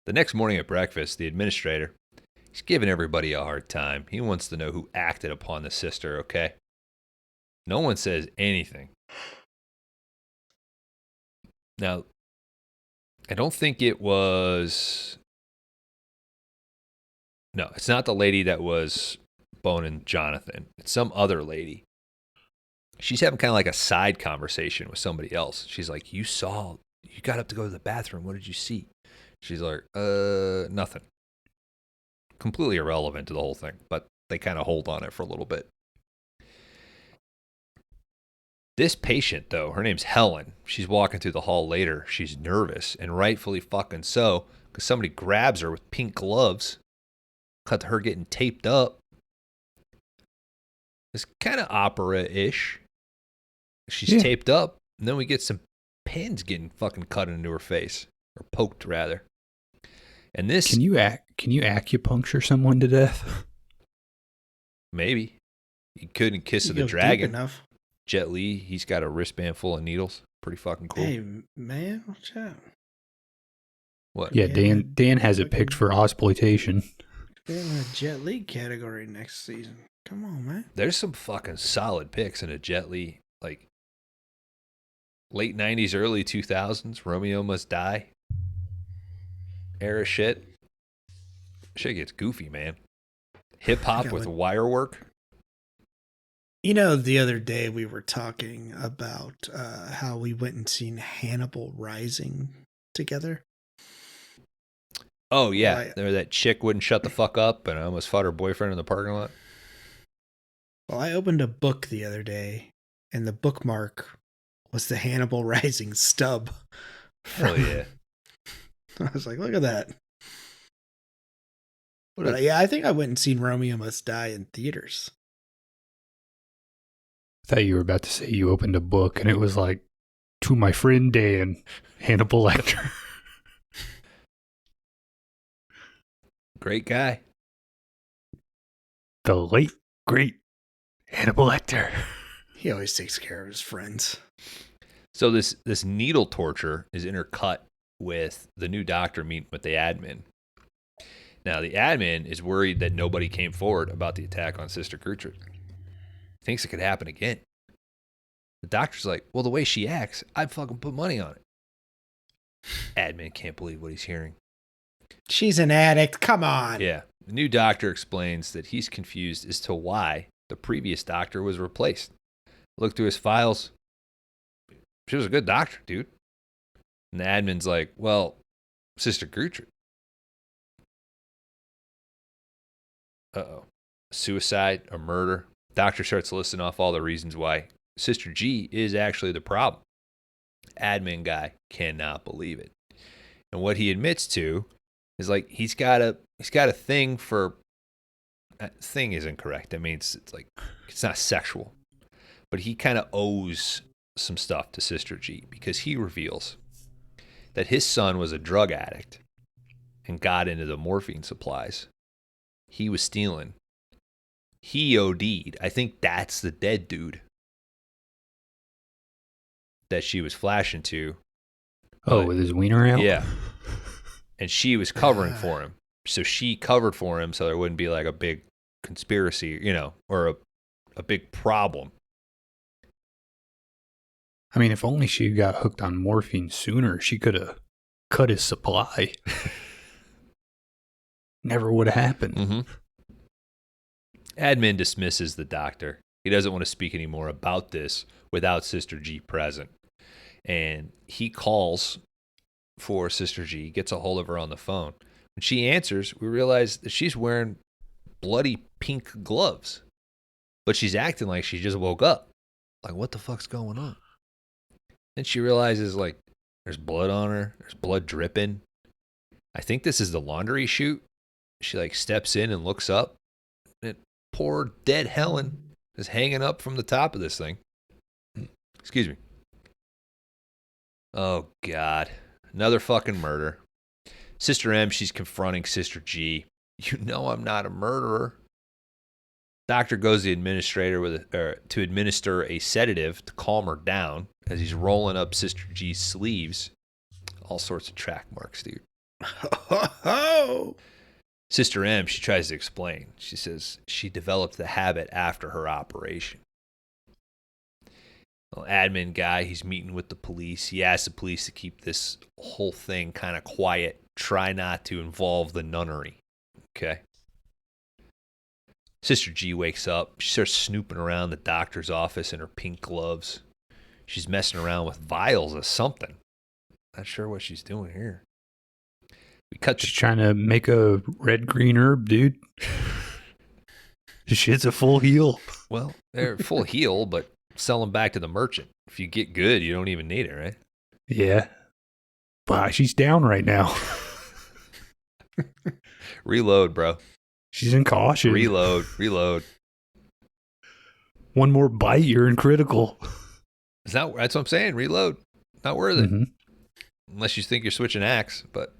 The next morning at breakfast, the administrator, he's giving everybody a hard time. He wants to know who acted upon the sister, okay? No one says anything. Now, I don't think it was... No, it's not the lady that was boning Jonathan. It's some other lady. She's having kind of like a side conversation with somebody else. She's like, you got up to go to the bathroom. What did you see? She's like, nothing. Completely irrelevant to the whole thing, but they kind of hold on it for a little bit. This patient, though, her name's Helen. She's walking through the hall later. She's nervous, and rightfully fucking so, because somebody grabs her with pink gloves. Cut to her getting taped up. It's kind of opera-ish. She's taped up, and then we get some pins getting fucking cut into her face. Or poked, rather. And this can you acupuncture someone to death? Maybe. You couldn't Kiss of the Dragon. Enough. Jet Li, he's got a wristband full of needles. Pretty fucking cool. Hey, man, watch out. What? Yeah, Dan has it picked for exploitation. Be in the Jet Li category next season. Come on, man. There's some fucking solid picks in a Jet Li, like late 90s, early 2000s, Romeo Must Die era shit. Shit gets goofy, man. Hip hop with wire work. You know, the other day we were talking about how we went and seen Hannibal Rising together. Oh, yeah. Well, that chick wouldn't shut the fuck up and I almost fought her boyfriend in the parking lot. Well, I opened a book the other day and the bookmark was the Hannibal Rising stub. Hell yeah. I was like, look at that. Yeah, I think I went and seen Romeo Must Die in theaters. I thought you were about to say you opened a book and it was like, to my friend Dan, Hannibal Lecter. Great guy. The late, great Hannibal Lecter. He always takes care of his friends. So this needle torture is intercut with the new doctor meeting with the admin. Now, the admin is worried that nobody came forward about the attack on Sister Gertrude. He thinks it could happen again. The doctor's like, well, the way she acts, I'd fucking put money on it. Admin can't believe what he's hearing. She's an addict. Come on. Yeah. The new doctor explains that he's confused as to why the previous doctor was replaced. Look through his files. She was a good doctor, dude. And the admin's like, well, Sister Gertrude. Uh-oh. Suicide, a murder. Doctor starts listing off all the reasons why Sister G is actually the problem. Admin guy cannot believe it. And what he admits to is like he's got a thing for thing isn't correct. I mean it's like it's not sexual. But he kind of owes some stuff to Sister G because he reveals that his son was a drug addict and got into the morphine supplies. He was stealing. He OD'd. I think that's the dead dude that she was flashing to. Oh, with his wiener out? Yeah. And she was covering for him. So she covered for him so there wouldn't be like a big conspiracy, or a big problem. I mean, if only she got hooked on morphine sooner, she could have cut his supply. Never would have happened. Mm-hmm. Admin dismisses the doctor. He doesn't want to speak anymore about this without Sister G present. And he calls for Sister G, gets a hold of her on the phone. When she answers, we realize that she's wearing bloody pink gloves. But she's acting like she just woke up. Like, what the fuck's going on? Then she realizes, like, there's blood on her. There's blood dripping. I think this is the laundry chute. She, like, steps in and looks up. And poor dead Helen is hanging up from the top of this thing. Excuse me. Oh, God. Another fucking murder. Sister M, she's confronting Sister G. You know I'm not a murderer. Doctor goes to the administrator to administer a sedative to calm her down as he's rolling up Sister G's sleeves. All sorts of track marks, dude. Sister M, she tries to explain. She says she developed the habit after her operation. Well, admin guy, he's meeting with the police. He asks the police to keep this whole thing kind of quiet. Try not to involve the nunnery. Okay. Sister G wakes up. She starts snooping around the doctor's office in her pink gloves. She's messing around with vials of something. Not sure what she's doing here. She's trying to make a red-green herb, dude. Shit's a full heal. Well, they're full heal, but sell them back to the merchant. If you get good, you don't even need it, right? Yeah. But she's down right now. Reload, bro. She's in caution. Reload. One more bite, you're in critical. That's what I'm saying. Reload. Not worth it. Mm-hmm. Unless you think you're switching acts, but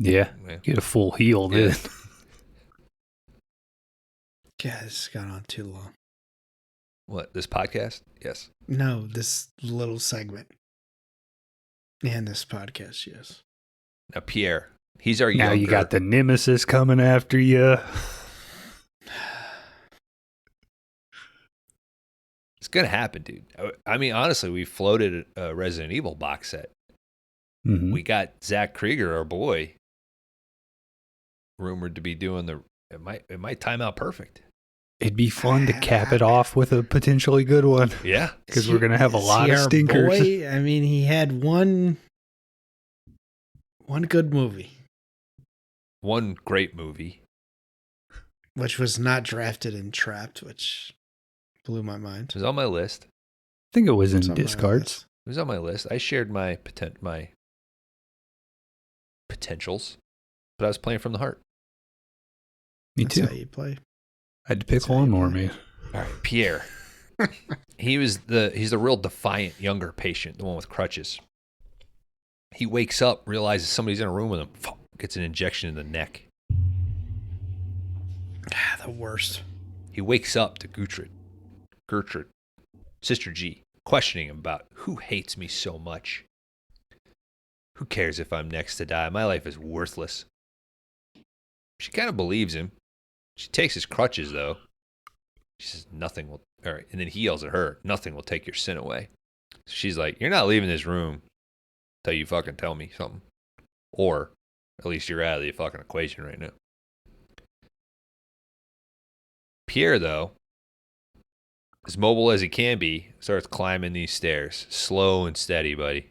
Yeah. Get a full heal then. God, this has gone on too long. What, this podcast? Yes. No, this little segment. And this podcast, yes. Now, Pierre, he's our now younger. You got the nemesis coming after you. It's going to happen, dude. I mean, honestly, we floated a Resident Evil box set. Mm-hmm. We got Zach Krieger, our boy, rumored to be doing it might time out perfect. It'd be fun to cap it off with a potentially good one. Yeah. Because we're going to have a lot of stinkers. Boy? I mean, he had one good movie. One great movie. Which was not drafted in Trapped, which blew my mind. It was on my list. I think it was in Discards. It was on my list. I shared my potentials, but I was playing from the heart. Me That's too. how you play. I had to pick one more, man. All right, Pierre. He's the real defiant younger patient, the one with crutches. He wakes up, realizes somebody's in a room with him, gets an injection in the neck. The worst. He wakes up to Gertrude, Sister G, questioning him about who hates me so much. Who cares if I'm next to die? My life is worthless. She kind of believes him. She takes his crutches, though. She says, nothing will... All right, and then he yells at her, nothing will take your sin away. So she's like, you're not leaving this room until you fucking tell me something. Or, at least you're out of the fucking equation right now. Pierre, though, as mobile as he can be, starts climbing these stairs. Slow and steady, buddy.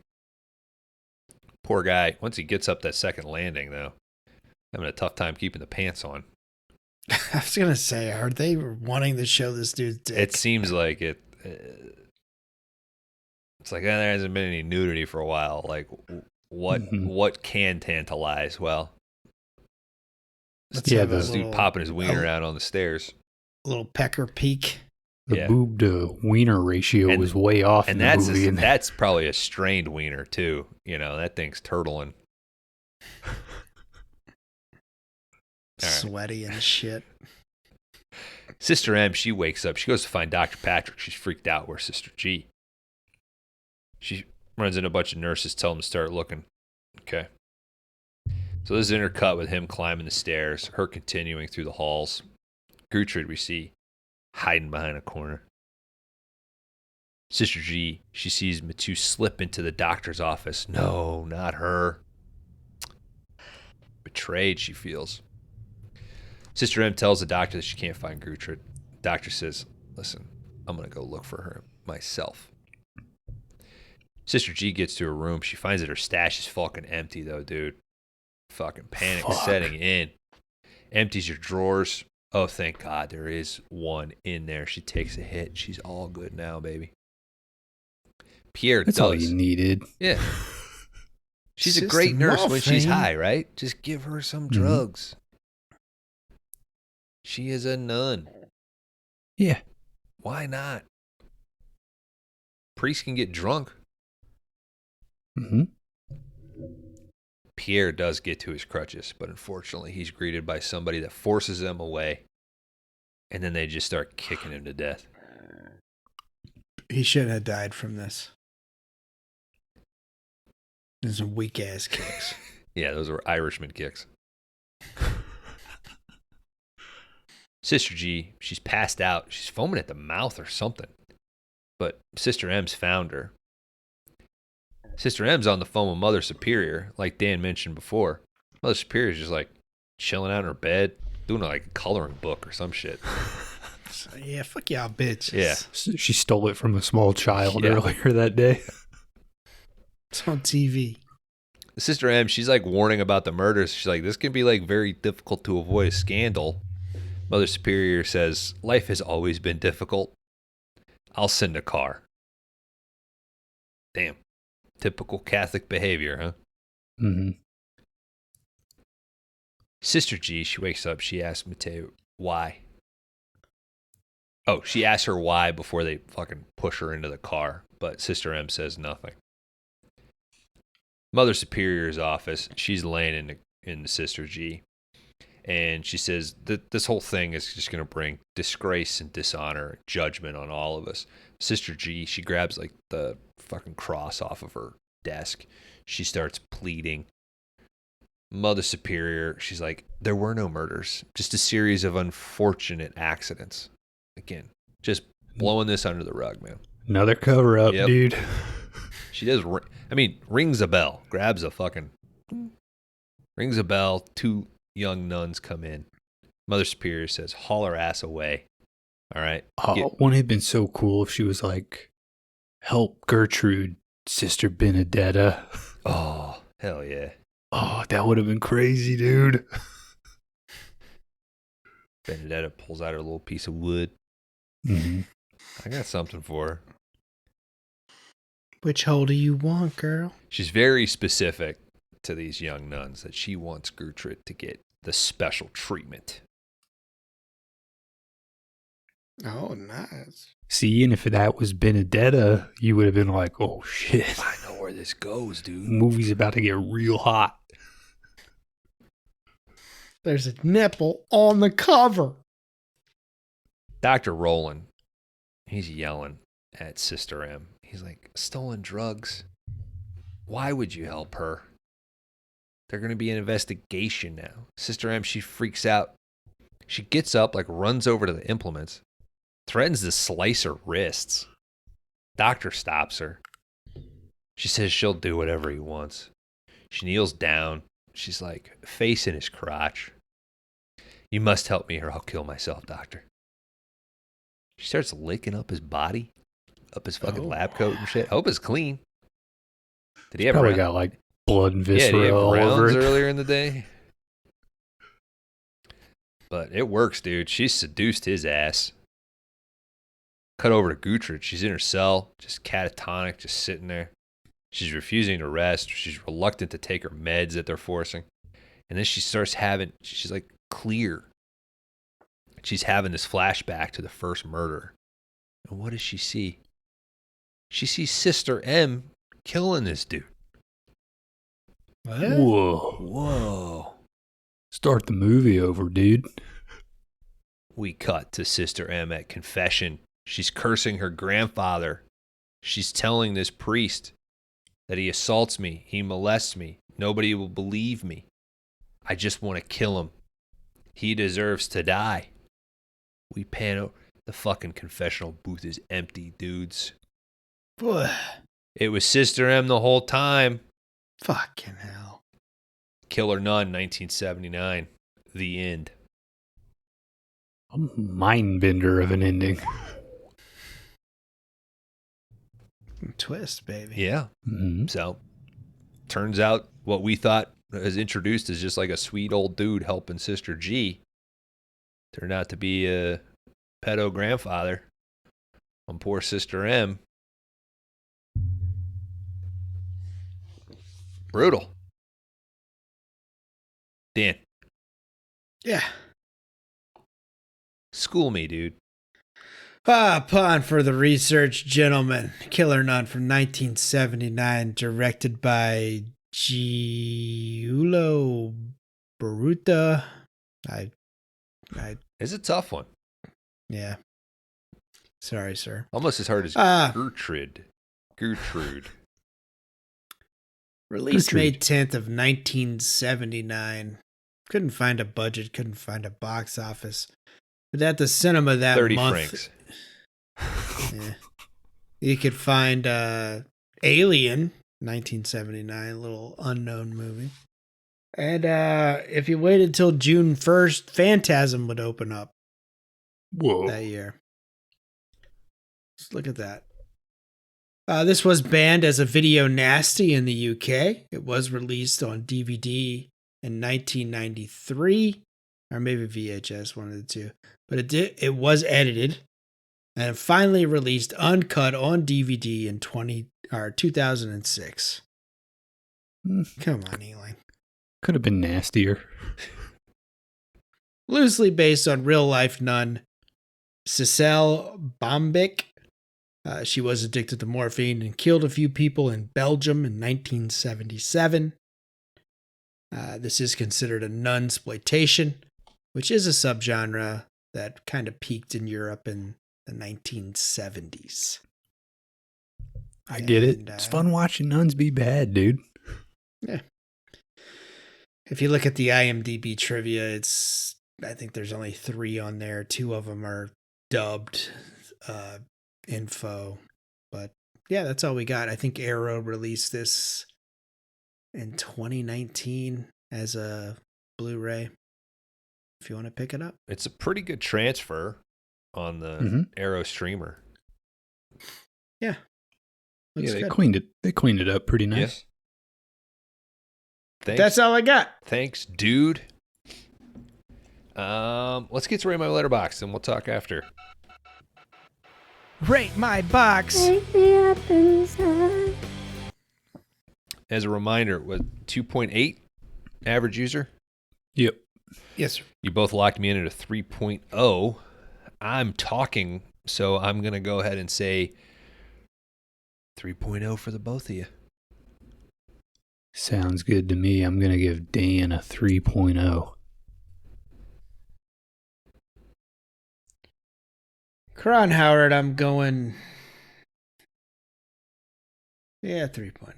Poor guy. Once he gets up that second landing, though, having a tough time keeping the pants on. I was going to say, are they wanting to show this dude's dick? It seems like it. It's like, there hasn't been any nudity for a while. Like, what can tantalize? Well, this dude popping his wiener out on the stairs. A little pecker peek. The boob to wiener ratio was way off in the movie. And that's probably a strained wiener, too. You know, that thing's turtling. Sweaty and shit. Sister M, she wakes up. She goes to find Dr. Patrick. She's freaked out. Where's Sister G? She runs into a bunch of nurses, tell them to start looking. Okay. So this is intercut with him climbing the stairs, her continuing through the halls. Gertrude, we see, hiding behind a corner. Sister G, she sees Matu slip into the doctor's office. No, not her. Betrayed, she feels. Sister M tells the doctor that she can't find Gertrude. The doctor says, listen, I'm going to go look for her myself. Sister G gets to her room. She finds that her stash is fucking empty, though, dude. Fucking panic setting in. Empties your drawers. Oh, thank God, there is one in there. She takes a hit. She's all good now, baby. Pierre That's all you needed. Yeah. She's a great nurse when she's high, right? Just give her some drugs. She is a nun. Yeah. Why not? Priests can get drunk. Mm-hmm. Pierre does get to his crutches, but unfortunately he's greeted by somebody that forces him away, and then they just start kicking him to death. He shouldn't have died from this. There's some weak-ass kicks. Yeah, those were Irishman kicks. Sister G, she's passed out. She's foaming at the mouth or something. But Sister M's found her. Sister M's on the phone with Mother Superior, like Dan mentioned before. Mother Superior's just like chilling out in her bed, doing like a coloring book or some shit. So, yeah, fuck y'all bitches. Yeah. She stole it from a small child earlier that day. It's on TV. Sister M, she's like warning about the murders. She's like, this can be like very difficult to avoid a scandal. Mother Superior says, life has always been difficult. I'll send a car. Damn. Typical Catholic behavior, huh? Mm-hmm. Sister G, she wakes up. She asks Mateo why. Oh, she asks her why before they fucking push her into the car. But Sister M says nothing. Mother Superior's office. She's laying in in Sister G. And she says that this whole thing is just going to bring disgrace and dishonor and judgment on all of us. Sister G, she grabs like the fucking cross off of her desk. She starts pleading. Mother Superior, she's like, there were no murders, just a series of unfortunate accidents. Again, just blowing this under the rug, man. Another cover up, dude. She does, rings a bell, grabs a fucking, rings a bell. Two young nuns come in. Mother Superior says, haul her ass away. All right. Wouldn't it have been so cool if she was like, help Gertrude, Sister Benedetta. Oh, hell yeah. Oh, that would have been crazy, dude. Benedetta pulls out her little piece of wood. Mm-hmm. I got something for her. Which hole do you want, girl? She's very specific to these young nuns that she wants Gertrude to get the special treatment. Oh, nice. See, and if that was Benedetta, you would have been like, oh, shit. I know where this goes, dude. The movie's about to get real hot. There's a nipple on the cover. Dr. Rowland, he's yelling at Sister M. He's like, stolen drugs. Why would you help her? They're going to be an investigation now. Sister M, she freaks out. She gets up, like runs over to the implements, threatens to slice her wrists. Doctor stops her. She says she'll do whatever he wants. She kneels down. She's like, face in his crotch. You must help me or I'll kill myself, doctor. She starts licking up his body, up his fucking lab coat and shit. I hope it's clean. Did he have probably got like blood and viscera all over it earlier in the day? But it works, dude. She seduced his ass. Cut over to Gertrude. She's in her cell, just catatonic, just sitting there. She's refusing to rest. She's reluctant to take her meds that they're forcing. And then she starts she's like clear. She's having this flashback to the first murder. And what does she see? She sees Sister M killing this dude. What? Whoa. Start the movie over, dude. We cut to Sister M at confession. She's cursing her grandfather. She's telling this priest that he assaults me, he molests me. Nobody will believe me. I just want to kill him. He deserves to die. We pan over. The fucking confessional booth is empty, dudes. It was Sister M the whole time. Fucking hell. Killer Nun, 1979. The end. A mind bender of an ending. Twist, baby. Yeah. Mm-hmm. So, turns out what we thought was introduced as just like a sweet old dude helping Sister G turned out to be a pedo grandfather on poor Sister M. Brutal. Dan. Yeah. School me, dude. Upon further research, gentlemen, Killer Nun from 1979, directed by Giallo Baruta. It's a tough one. Yeah. Sorry, sir. Almost as hard as Gertrude. Released May 10th of 1979. Couldn't find a budget, couldn't find a box office. But at the cinema that 30 month, francs. Yeah, you could find Alien, 1979, a little unknown movie. And if you waited till June 1st, Phantasm would open up. Whoa. That year. Let's look at that. This was banned as a video nasty in the UK. It was released on DVD in 1993, or maybe VHS, one of the two. But it was edited and finally released uncut on DVD in 2006. Come on, Eli. Could have been nastier. Loosely based on real-life nun Cecile Bombeck. She was addicted to morphine and killed a few people in Belgium in 1977. This is considered a nunsploitation, which is a subgenre that kind of peaked in Europe in the 1970s. I get it. It's fun watching nuns be bad, dude. Yeah. If you look at the IMDb trivia, I think there's only 3 on there. 2 of them are dubbed info. But yeah, that's all we got. I think Arrow released this in 2019 as a Blu-ray. If you want to pick it up. It's a pretty good transfer on the Arrow streamer. Yeah. Looks good. They cleaned it up pretty nice. Yeah. That's all I got. Thanks, dude. Let's get to Rate My Letterboxd and we'll talk after. Rate my box. As a reminder, with 2.8 average user. Yep. Yes, sir. You both locked me in at a 3.0. I'm talking, so I'm going to go ahead and say 3.0 for the both of you. Sounds good to me. I'm going to give Dan a 3.0. Kron Howard, I'm going... Yeah, 3.0.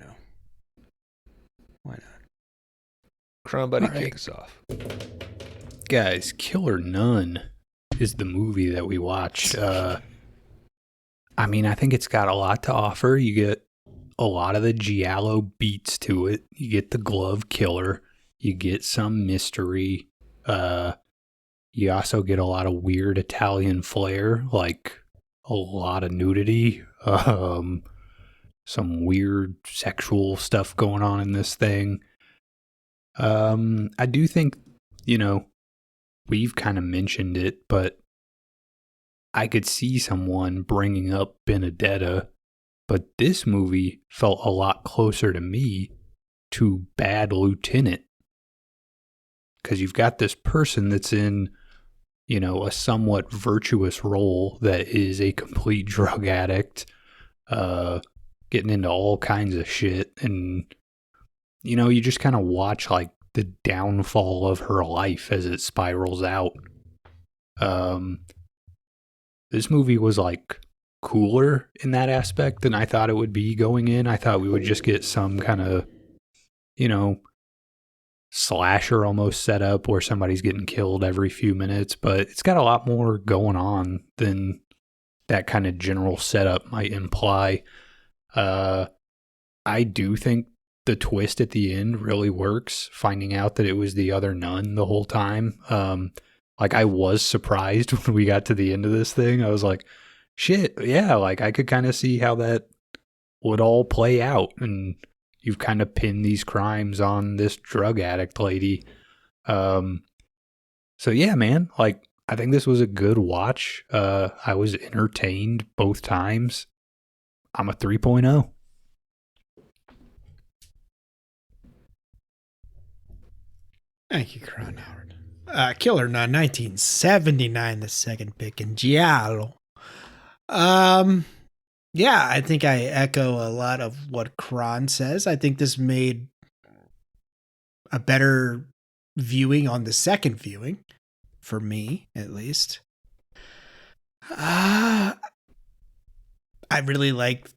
Why not? Kron Buddy kicks off. Guys, Killer Nun is the movie that we watched. I think it's got a lot to offer. You get a lot of the Giallo beats to it. You get the glove killer. You get some mystery. You also get a lot of weird Italian flair, like a lot of nudity, some weird sexual stuff going on in this thing. I do think, we've kind of mentioned it, but I could see someone bringing up Benedetta, but this movie felt a lot closer to me to Bad Lieutenant. Because you've got this person that's in, a somewhat virtuous role that is a complete drug addict, getting into all kinds of shit. And, you just kind of watch like the downfall of her life as it spirals out. This movie was like cooler in that aspect than I thought it would be going in. I thought we would just get some kind of, slasher almost set up where somebody's getting killed every few minutes, but it's got a lot more going on than that kind of general setup might imply. I do think the twist at the end really works, finding out that it was the other nun the whole time. I was surprised when we got to the end of this thing. I was like, shit, yeah, I could kind of see how that would all play out. And you've kind of pinned these crimes on this drug addict lady. So yeah, man, I think this was a good watch. I was entertained both times. I'm a 3.0. Thank you, Kron Howard. Killer Nun, 1979, the second pick in Giallo. Yeah, I think I echo a lot of what Kron says. I think this made a better viewing on the second viewing, for me, at least. I really like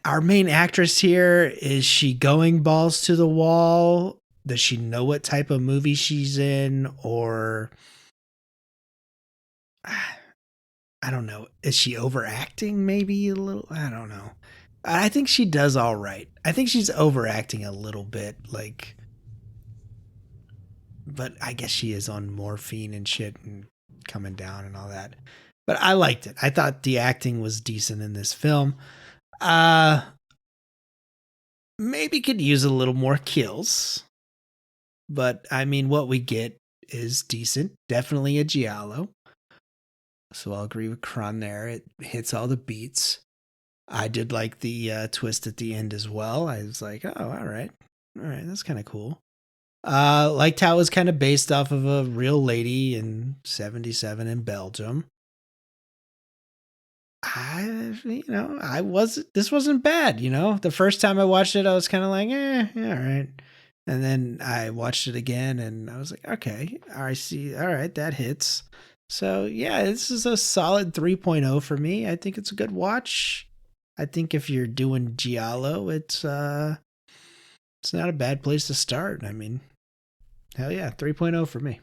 our main actress here. Is she going balls to the wall? Does she know what type of movie she's in? Or I don't know. Is she overacting maybe a little? I don't know. I think she does all right. I think she's overacting a little bit, but I guess she is on morphine and shit and coming down and all that. But I liked it. I thought the acting was decent in this film. Maybe could use a little more kills. But what we get is decent. Definitely a Giallo. So I'll agree with Kron there. It hits all the beats. I did like the twist at the end as well. I was like, oh, all right. All right, that's kind of cool. Liked how it was kind of based off of a real lady in 77 in Belgium. This wasn't bad. The first time I watched it, I was kind of like, yeah, all right. And then I watched it again and I was like, okay, I see. All right, that hits. So yeah, this is a solid 3.0 for me. I think it's a good watch. I think if you're doing Giallo, it's not a bad place to start. I mean, hell yeah, 3.0 for me.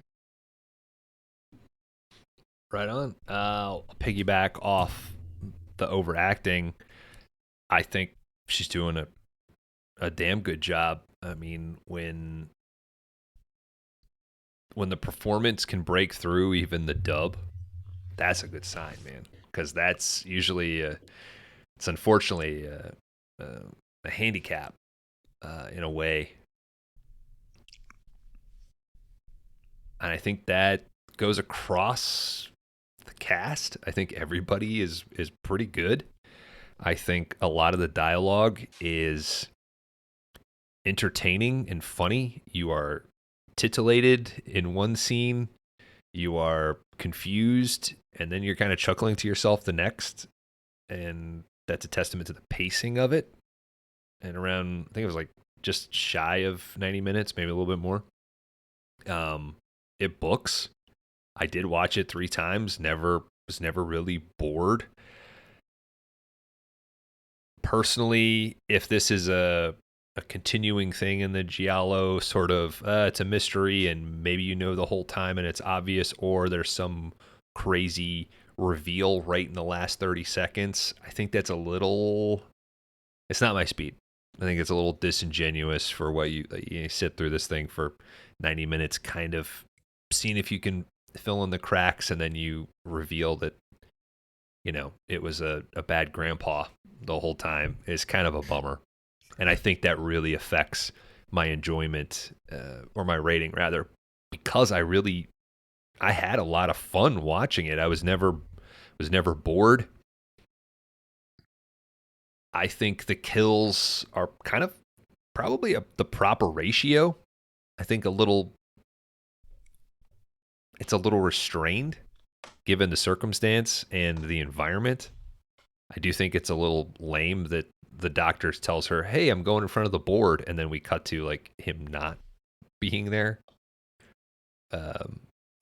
Right on. I'll piggyback off the overacting. I think she's doing a damn good job. I mean, when the performance can break through even the dub, that's a good sign, man. Because that's usually it's unfortunately a handicap in a way, and I think that goes across the cast. I think everybody is pretty good. I think a lot of the dialogue is entertaining and funny. You are titillated in one scene, you are confused, and then you're kind of chuckling to yourself the next. And that's a testament to the pacing of it. And around, I think it was like just shy of 90 minutes, maybe a little bit more. It books. I did watch it 3 times, was never really bored. Personally, if this is a continuing thing in the Giallo sort of, it's a mystery and maybe the whole time and it's obvious, or there's some crazy reveal right in the last 30 seconds, I think that's it's not my speed. I think it's a little disingenuous for what you sit through this thing for 90 minutes, kind of seeing if you can fill in the cracks, and then you reveal that, it was a bad grandpa the whole time, is kind of a bummer. And I think that really affects my enjoyment, or my rating rather, because I had a lot of fun watching it. I was never bored. I think the kills are kind of probably the proper ratio. I think it's a little restrained given the circumstance and the environment. I do think it's a little lame that the doctor tells her, "Hey, I'm going in front of the board," and then we cut to like him not being there.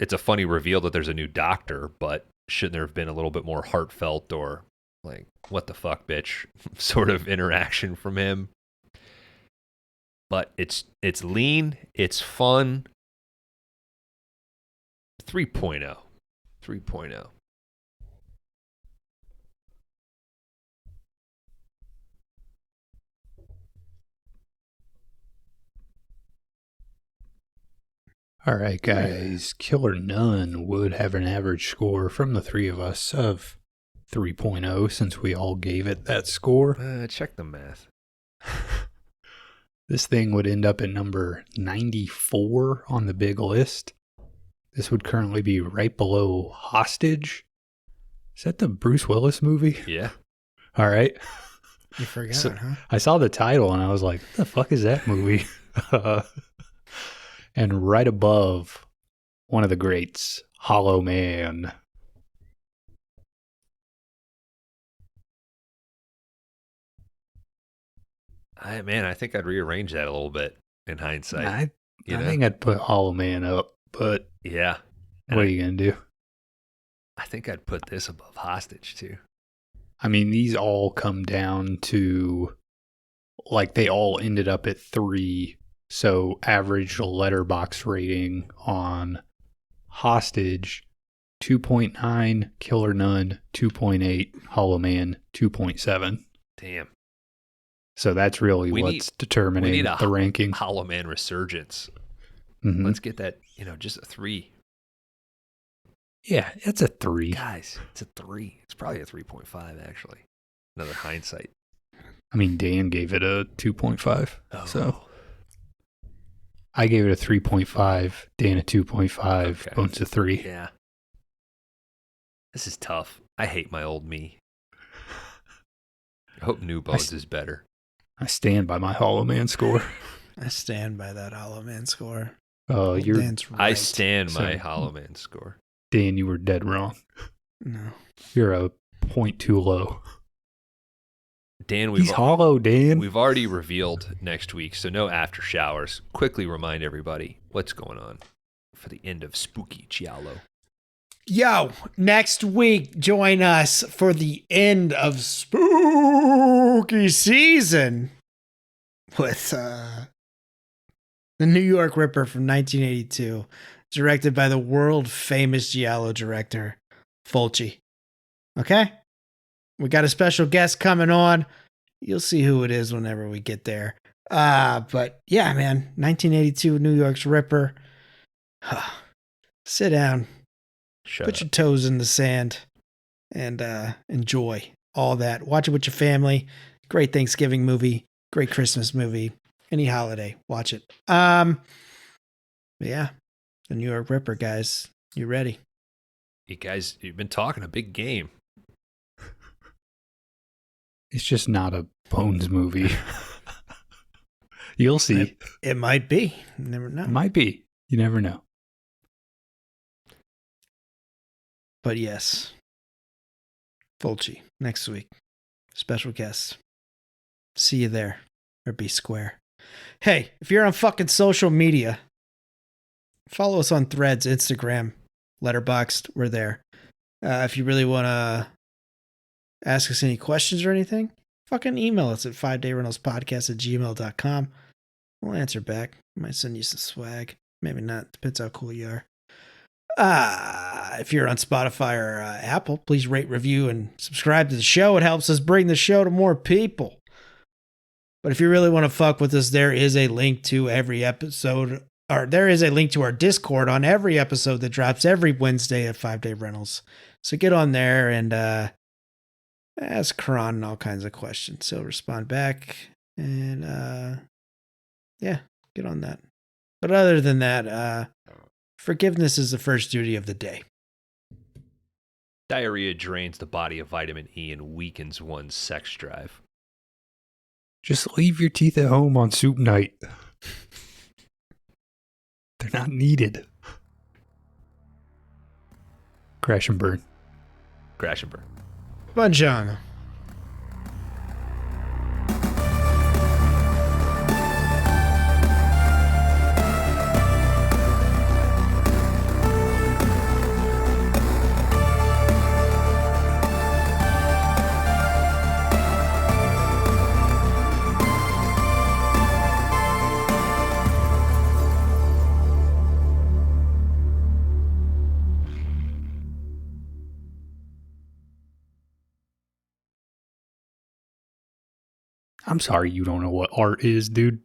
It's a funny reveal that there's a new doctor, but shouldn't there have been a little bit more heartfelt or like, what the fuck, bitch, sort of interaction from him? But it's lean, it's fun. 3.0. 3.0. All right, guys. Killer Nun would have an average score from the 3 of us of 3.0 since we all gave it that score. Check the math. This thing would end up at number 94 on the big list. This would currently be right below Hostage. Is that the Bruce Willis movie? Yeah. All right. You forgot, huh? I saw the title and I was like, what the fuck is that movie? And right above, one of the greats, Hollow Man. I think I'd rearrange that a little bit in hindsight. I think I'd put Hollow Man up, but yeah. What are you going to do? I think I'd put this above Hostage too. I mean, these all come down to, like, they all ended up at 3. So average letterbox rating on Hostage, 2.9, Killer Nun, 2.8, Hollow Man, 2.7. Damn. So that's really what's determining the ranking. Hollow Man resurgence. Mm-hmm. Let's get that, just a 3. Yeah, it's a 3. Guys, it's a 3. It's probably a 3.5, actually. Another hindsight. I mean, Dan gave it a 2.5. Oh. So I gave it a 3.5, Dan a 2.5, okay. Bones a 3. Yeah. This is tough. I hate my old me. I hope new Bones is better. I stand by my Hollow Man score. I stand by that Hollow Man score. Oh, Dan's right. I stand my Hollow Man score. Dan, you were dead wrong. No. You're a point too low. Dan, he's hollow, Dan. We've already revealed next week, so no after showers. Quickly remind everybody what's going on for the end of Spooky Giallo. Yo, next week, join us for the end of Spooky Season with the New York Ripper from 1982, directed by the world-famous Giallo director, Fulci. Okay? We got a special guest coming on. You'll see who it is whenever we get there. But yeah, man, 1982 New York's Ripper. Sit down. Put your toes in the sand and enjoy all that. Watch it with your family. Great Thanksgiving movie. Great Christmas movie. Any holiday, watch it. But yeah, the New York Ripper, guys. You ready? You guys, you've been talking a big game. It's just not a Bones movie. You'll see. It might be. You never know. It might be. You never know. But yes, Fulci, next week. Special guest. See you there. Or be square. Hey, if you're on fucking social media, follow us on Threads, Instagram, Letterboxd. We're there. If you really want to ask us any questions or anything, fucking email us at 5dayrentalspodcast@gmail.com. We'll answer back. Might send you some swag. Maybe not. Depends how cool you are. If you're on Spotify or Apple, please rate, review, and subscribe to the show. It helps us bring the show to more people. But if you really want to fuck with us, there is a link to every episode, or there is a link to our Discord on every episode that drops every Wednesday at 5 Day Rentals. So get on there and ask Kron all kinds of questions. He'll respond back. And yeah, get on that. But other than that, forgiveness is the first duty of the day. Diarrhea drains the body of vitamin E and weakens one's sex drive. Just leave your teeth at home on soup night. They're not needed. Crash and burn. Crash and burn. Buongiorno. I'm sorry you don't know what art is, dude.